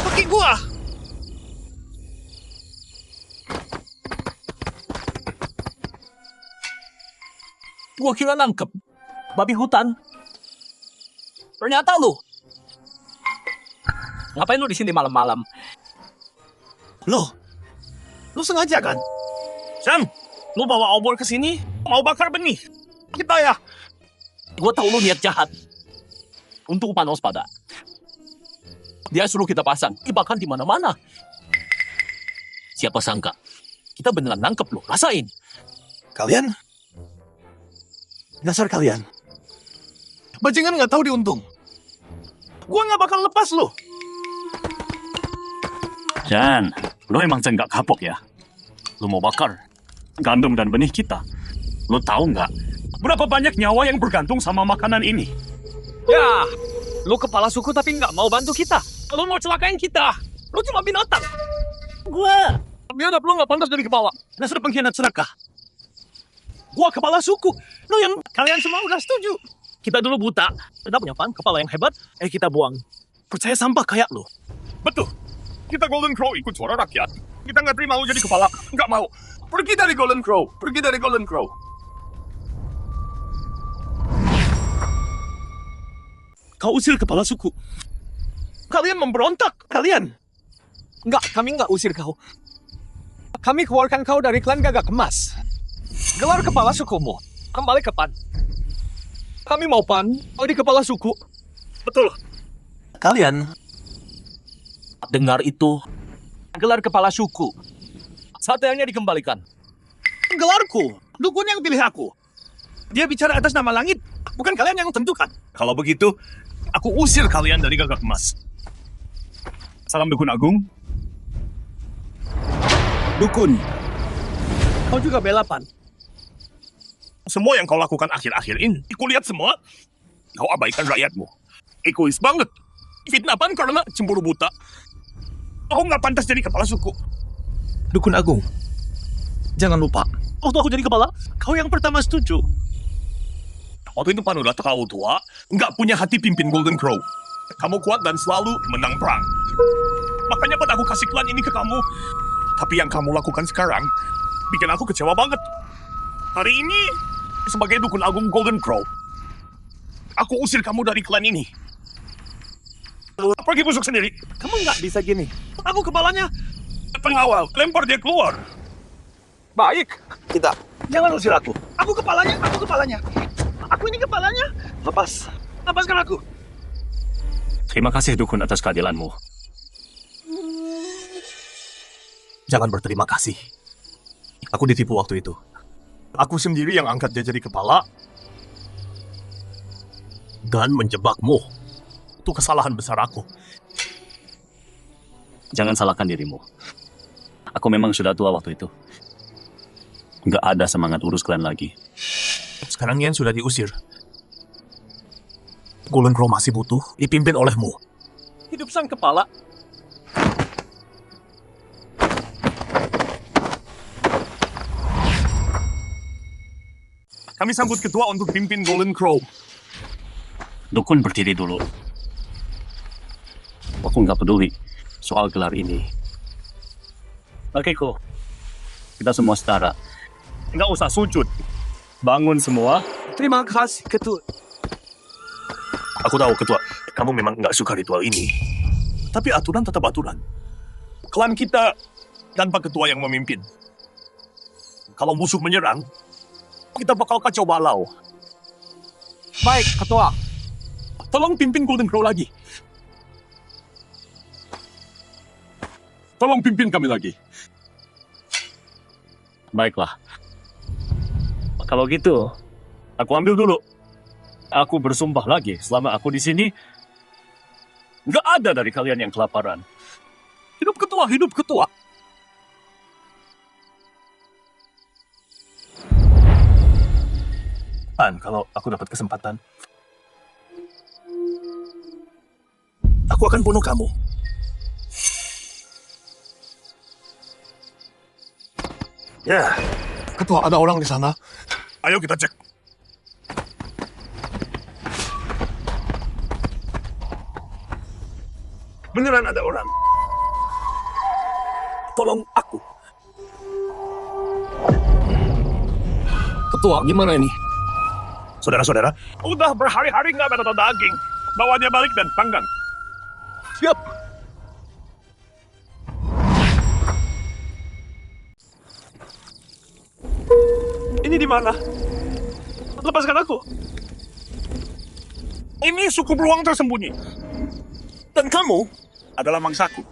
Pakai gua. Gua kira nangkep babi hutan. Ternyata lu. Ngapain lu di sini malam-malam? Lu sengaja kan? Sam, lu bawa obor ke sini, mau bakar benih. Kita ya. Gua tahu lu niat jahat. Untuk panos pada. Dia suruh kita pasang, bahkan di mana-mana. Siapa sangka? Kita beneran nangkep lu, rasain. Kalian? Dasar kalian. Bajingan nggak tahu diuntung. Gua nggak bakal lepas lu. Jan, lo emang nggak kapok ya? Lo mau bakar gandum dan benih kita. Lo tahu nggak berapa banyak nyawa yang bergantung sama makanan ini? Ya, lu kepala suku tapi nggak mau bantu kita. Lu mau celakain kita. Lu cuma binatang. Gua Biadab, lu nggak pantas jadi kepala. dasar pengkhianat serakah. Gua kepala suku. Lu yang kalian semua udah setuju. Kita dulu buta. Kita punya kepala yang hebat. Kita buang. Percaya sampah kayak lu. Betul. Kita Golden Crow ikut suara rakyat. Kita nggak terima lu jadi kepala. Nggak mau. Pergi dari Golden Crow. Pergi dari Golden Crow. Kau usir kepala suku. Kalian memberontak. Kalian. Enggak, kami nggak usir kau. Kami keluarkan kau dari klan Gagak Emas. Gelar kepala sukumu. Kembali ke Pan. Kami mau Pan, kau di kepala suku. Betul. Kalian dengar itu? Gelar kepala suku. Satenya dikembalikan. Gelarku. Dukun yang pilih aku. Dia bicara atas nama langit. Bukan kalian yang tentukan. Kalau begitu, aku usir kalian dari Gagak Emas. Salam Dukun Agung. Dukun. Kau juga bela Pan. Semua yang kau lakukan akhir-akhir ini, aku lihat semua. Kau abaikan rakyatmu. Egois banget. Fitnah Pan karena cemburu buta. Kau nggak pantas jadi kepala suku. Dukun Agung. Jangan lupa. Waktu aku jadi kepala, kau yang pertama setuju. Waktu itu Pan udah terlalu tua, nggak punya hati pimpin Golden Crow. Kamu kuat dan selalu menang perang. Makanya Pan aku kasih klan ini ke kamu. Tapi yang kamu lakukan sekarang, bikin aku kecewa banget. Hari ini, sebagai Dukun Agung Golden Crow, aku usir kamu dari klan ini. Pergi busuk sendiri. Kamu nggak bisa gini. Aku kepalanya. Pengawal, lempar dia keluar. Baik. Kita. Jangan usir aku. Aku kepalanya. Aku kepalanya. Aku ini kepalanya. Lepas. Lepaskan aku. Terima kasih Dukun atas keadilanmu. Jangan berterima kasih. Aku ditipu waktu itu. Aku sendiri yang angkat dia jadi kepala. Dan menjebakmu. Itu kesalahan besar aku. Jangan salahkan dirimu. Aku memang sudah tua waktu itu. Nggak ada semangat urus klan lagi. Sekarang Yan sudah diusir. Golden Crow masih butuh dipimpin olehmu. Hidup sang kepala. Kami sambut ketua untuk pimpin Golden Crow. Dukun berdiri dulu. Aku nggak peduli soal gelar ini. Oke, kok. Kita semua setara. Nggak usah sujud. Bangun semua. Terima kasih, Ketua. Aku tahu ketua, kamu memang nggak suka ritual ini. Tapi aturan tetap aturan. Klan kita tanpa ketua yang memimpin. Kalau musuh menyerang, kita bakal kacau balau. Baik, Ketua. Tolong pimpin Golden Crow lagi. Tolong pimpin kami lagi. Baiklah. Kalau gitu, aku ambil dulu. Aku bersumpah lagi, selama aku di sini, nggak ada dari kalian yang kelaparan. Hidup ketua, hidup ketua. Kalau aku dapat kesempatan, aku akan bunuh kamu. Ya, ketua, ada orang di sana. Ayo kita cek. Beneran ada orang. Tolong aku. Ketua, gimana ini? Saudara-saudara, udah berhari-hari nggak ada daging. Bawa dia balik dan panggang. Siap. Ini di mana? Lepaskan aku. Ini suku beruang tersembunyi. Dan kamu adalah mangsaku.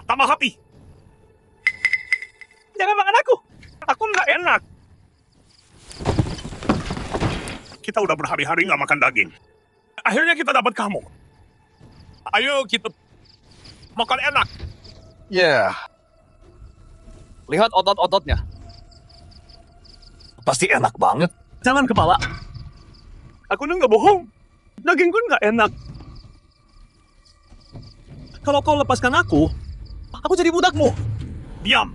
Tambah happy. Jangan makan aku. Aku nggak enak. Kita udah berhari-hari nggak makan daging. Akhirnya kita dapat kamu. Ayo kita makan enak. Ya. Lihat otot-ototnya. Pasti enak banget. Jangan kepala. Aku nggak bohong. Dagingku nggak enak. Kalau kau lepaskan aku jadi budakmu. Diam.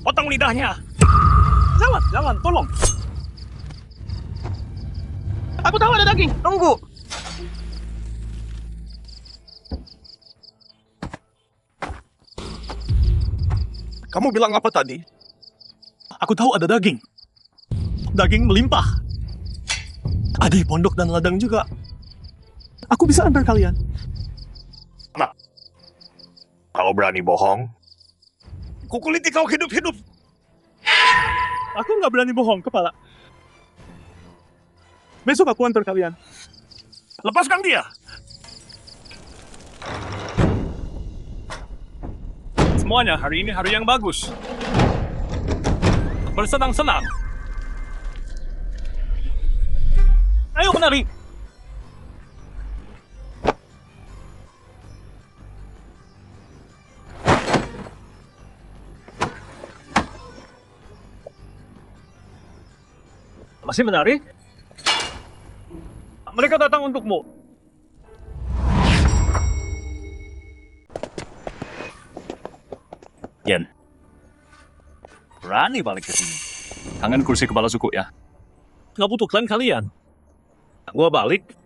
Potong lidahnya. Jangan, tolong. Aku tahu ada daging. Tunggu. Kamu bilang apa tadi? Aku tahu ada daging. Daging melimpah. Ada di pondok dan ladang juga. Aku bisa antar kalian. Nah, kalau berani bohong, kukuliti kau hidup-hidup. Aku nggak berani bohong, kepala. Besok aku antar kalian. Lepaskan dia. Semuanya, hari ini hari yang bagus. Bersenang-senang. Ayo menari. Masih menari? Mereka datang untukmu. Yen. Berani balik ke sini. Kangen kursi kepala suku ya. Nggak butuh klan kalian. Gua balik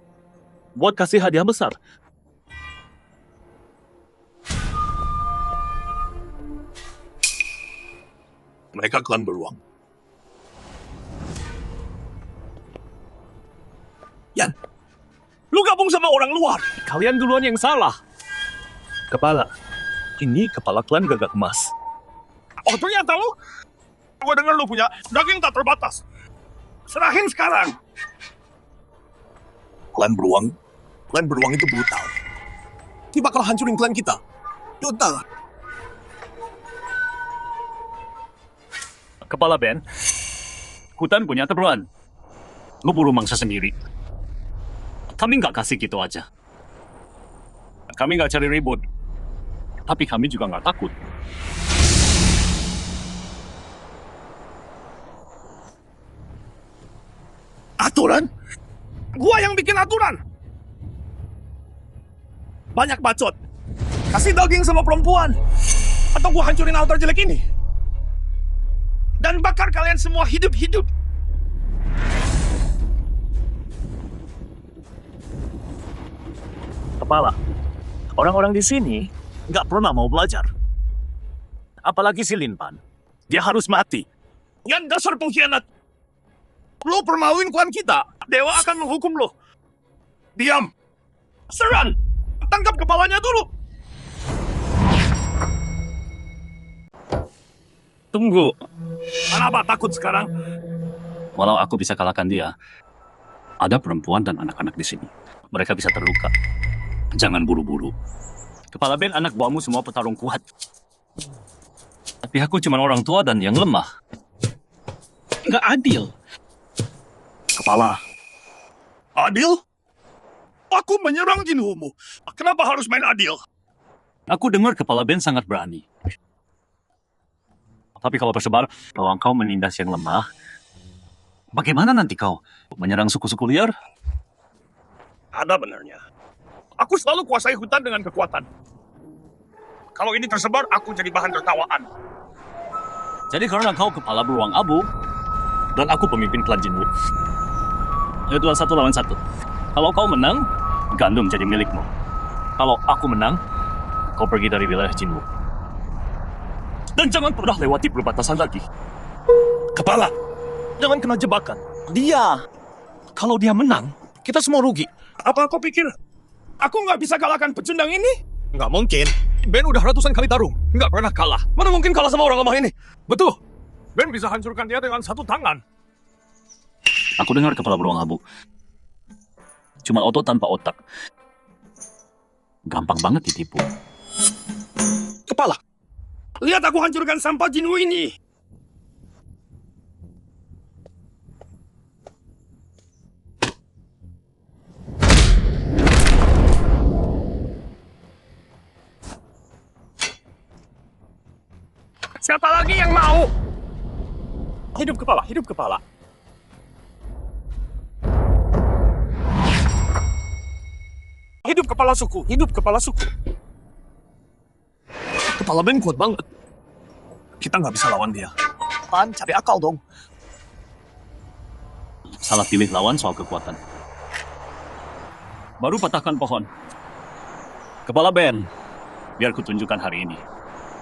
buat kasih hadiah besar. Mereka klan beruang. Yan, lu gabung sama orang luar. Kalian duluan yang salah. Kepala. Ini kepala klan Gagak Emas. Oh ternyata lu? Gua dengar lu punya daging tak terbatas. Serahin sekarang. Klan beruang itu brutal. Dia bakal hancurin klan kita. Total. Kepala Ben. Hutan punya aturan. Lu buru mangsa sendiri. Kami nggak kasih gitu aja. Kami nggak cari ribut. Tapi kami juga nggak takut. Aturan? Gua yang bikin aturan. Banyak bacot. Kasih daging sama perempuan. Atau gua hancurin altar jelek ini. Dan bakar kalian semua hidup-hidup. Kepala. Orang-orang di sini nggak pernah mau belajar. Apalagi si Linpan. Dia harus mati. Yan dasar pengkhianat. Lo permaluin klan kita. Dewa akan menghukum lo. Diam. Serang. Tangkap kepalanya dulu. Tunggu. Kenapa takut sekarang? Walau aku bisa kalahkan dia, ada perempuan dan anak-anak di sini. Mereka bisa terluka. Jangan buru-buru. Kepala Ben, anak buahmu semua petarung kuat. Tapi aku cuma orang tua dan yang lemah. Nggak adil. Kepala. Adil? Aku menyerang Jinhumu. Kenapa harus main adil? Aku dengar kepala Ben sangat berani. Tapi kalau tersebar bahwa engkau menindas yang lemah, Bagaimana nanti kau menyerang suku-suku liar? Ada benarnya. Aku selalu kuasai hutan dengan kekuatan. Kalau ini tersebar, aku jadi bahan tertawaan. Jadi karena kau kepala beruang abu, dan aku pemimpin klan Jinwu. Itulah 1 lawan 1. Kalau kau menang, gandum jadi milikmu. Kalau aku menang, kau pergi dari wilayah Jinwu. Dan jangan pernah lewati perbatasan lagi. Kepala, jangan kena jebakan. Kalau dia menang, kita semua rugi. Apa kau pikir aku nggak bisa kalahkan pecundang ini? Nggak mungkin. Ben udah ratusan kali tarung, nggak pernah kalah. Mana mungkin kalah sama orang lemah ini? Betul. Ben bisa hancurkan dia dengan 1 tangan. Aku dengar kepala beruang abu. Cuma otot tanpa otak. Gampang banget ditipu. Kepala, lihat aku hancurkan sampah Jinwu ini. Siapa lagi yang mau? Hidup kepala, hidup kepala. Hidup kepala suku, hidup kepala suku. Kepala Ben kuat banget. Kita nggak bisa lawan dia. Pan, cari akal dong. Salah pilih lawan soal kekuatan. Baru patahkan pohon. Kepala Ben, biar kutunjukkan hari ini.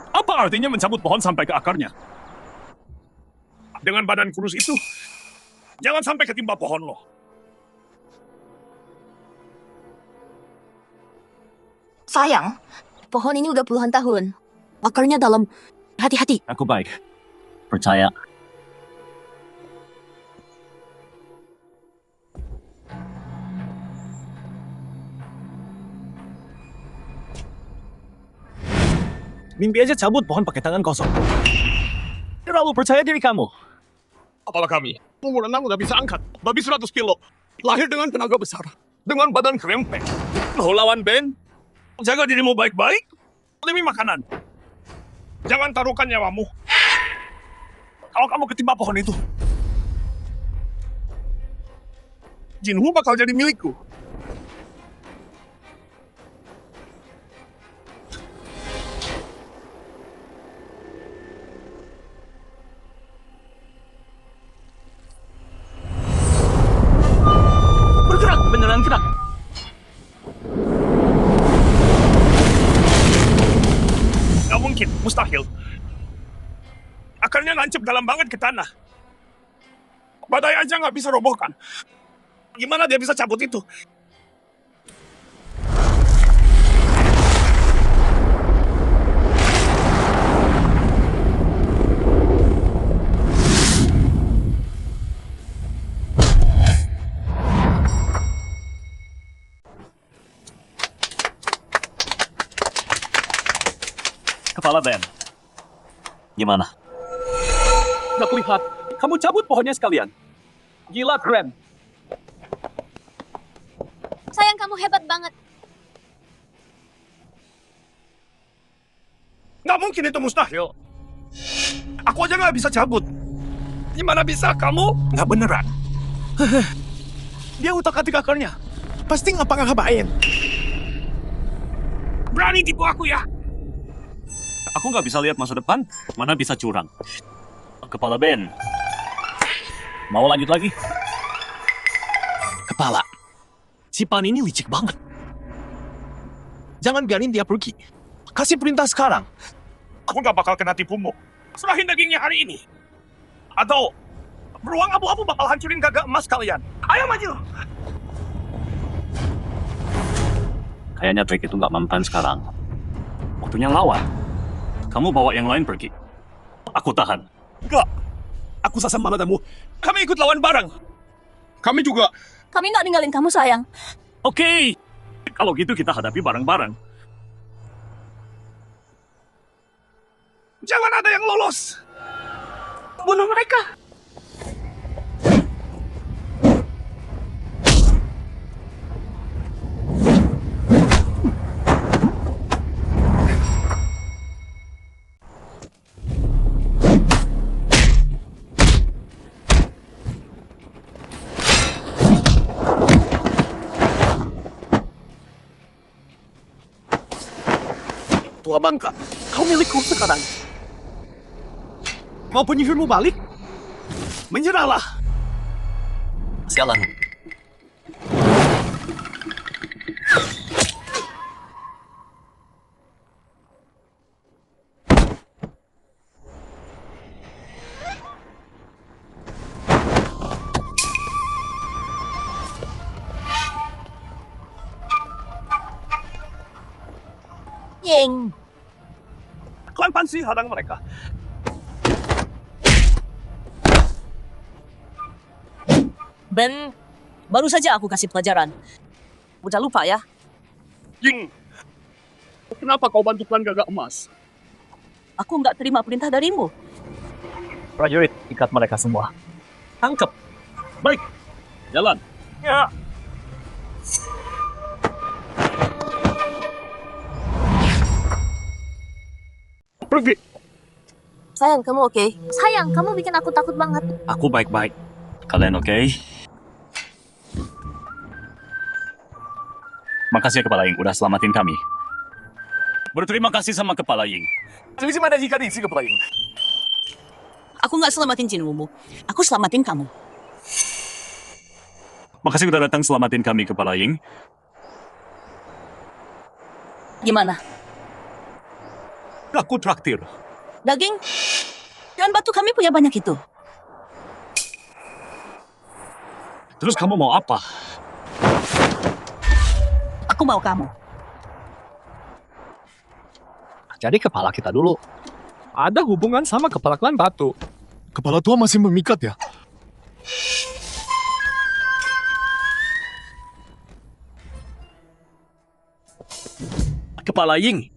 Apa artinya mencabut pohon sampai ke akarnya? Dengan badan kurus itu, jangan sampai ketimpa pohon loh. Sayang, pohon ini udah puluhan tahun. Akarnya dalam. Hati-hati. Aku baik. Percaya. Mimpi aja cabut pohon pakai tangan kosong. Terlalu percaya diri kamu. Kepala kami, umur 6 udah bisa angkat, babi 100 kilo. Lahir dengan tenaga besar, dengan badan kerempeng. Lo lawan Ben, jaga dirimu baik-baik, demi makanan. Jangan taruhkan nyawamu. Kalau kamu ketimpa pohon itu, Jinwu bakal jadi milikku. Bergerak, beneran gerak. Gak mungkin, mustahil. Akarnya nancep dalam banget ke tanah. Badai aja nggak bisa robohkan. Gimana dia bisa cabut itu? Kepala Ben. Gimana? Nggak lihat. Kamu cabut pohonnya sekalian. Gila, keren. Sayang, kamu hebat banget. Nggak mungkin itu mustahil. Aku aja nggak bisa cabut. Gimana bisa kamu? Nggak beneran. Dia utak-atik akarnya. Pasti ngapa-ngapain. Berani tipu aku ya? Aku nggak bisa lihat masa depan, mana bisa curang. Kepala Ben. Mau lanjut lagi? Kepala. Si Pan ini licik banget. Jangan biarin dia pergi. Kasih perintah sekarang. Aku nggak bakal kena tipumu. Serahin dagingnya hari ini. Atau beruang abu-abu bakal hancurin gagak emas kalian. Ayo maju! Kayaknya trik itu nggak mempan sekarang. Waktunya lawan. Kamu bawa yang lain pergi. Aku tahan. Enggak. Aku sasam maladamu. Kami ikut lawan bareng. Kami juga. Kami nggak ninggalin kamu, sayang. Oke. Kalau gitu kita hadapi bareng-bareng. Jangan ada yang lolos. Bunuh mereka. tua bangka. Kau milikku sekarang. Mau penyihirmu balik? Menyerahlah. Sialan. Ying, Kalian pansi hadang mereka. Ben, baru saja aku kasih pelajaran. Udah lupa ya? Ying, kenapa kau bantu klan gagak emas? Aku nggak terima perintah darimu. Prajurit, ikat mereka semua. Tangkap. Baik, jalan. Ya. Pergi. sayang kamu oke? Sayang, kamu bikin aku takut banget. Aku baik-baik. Kalian oke? Makasih ya Kepala Ying, udah selamatin kami. Berterima kasih sama Kepala Ying. Jadi mana jika diisi kepala ini? Aku nggak selamatin Jinwumu. Aku selamatin kamu. Makasih udah datang selamatin kami Kepala Ying. Gimana? Aku traktir. Daging? Dan batu kami punya banyak itu. Terus kamu mau apa? Aku mau kamu. Jadi kepala kita dulu. Ada hubungan sama kepala klan batu. Kepala tua masih memikat ya? Kepala Ying.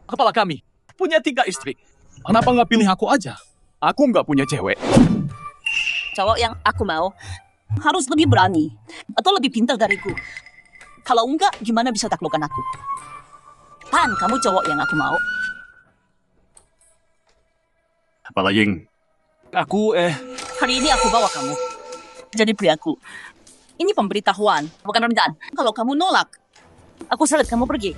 Kepala kami. Punya 3 istri. Kenapa nggak pilih aku aja? Aku nggak punya cewek. Cowok yang aku mau harus lebih berani atau lebih pintar dariku. Kalau enggak, gimana bisa taklukkan aku? Pan, kamu cowok yang aku mau. Kepala Ying, Aku Hari ini aku bawa kamu. Jadi priaku. Ini pemberitahuan, bukan rendahan. Kalau kamu nolak, aku seret kamu pergi.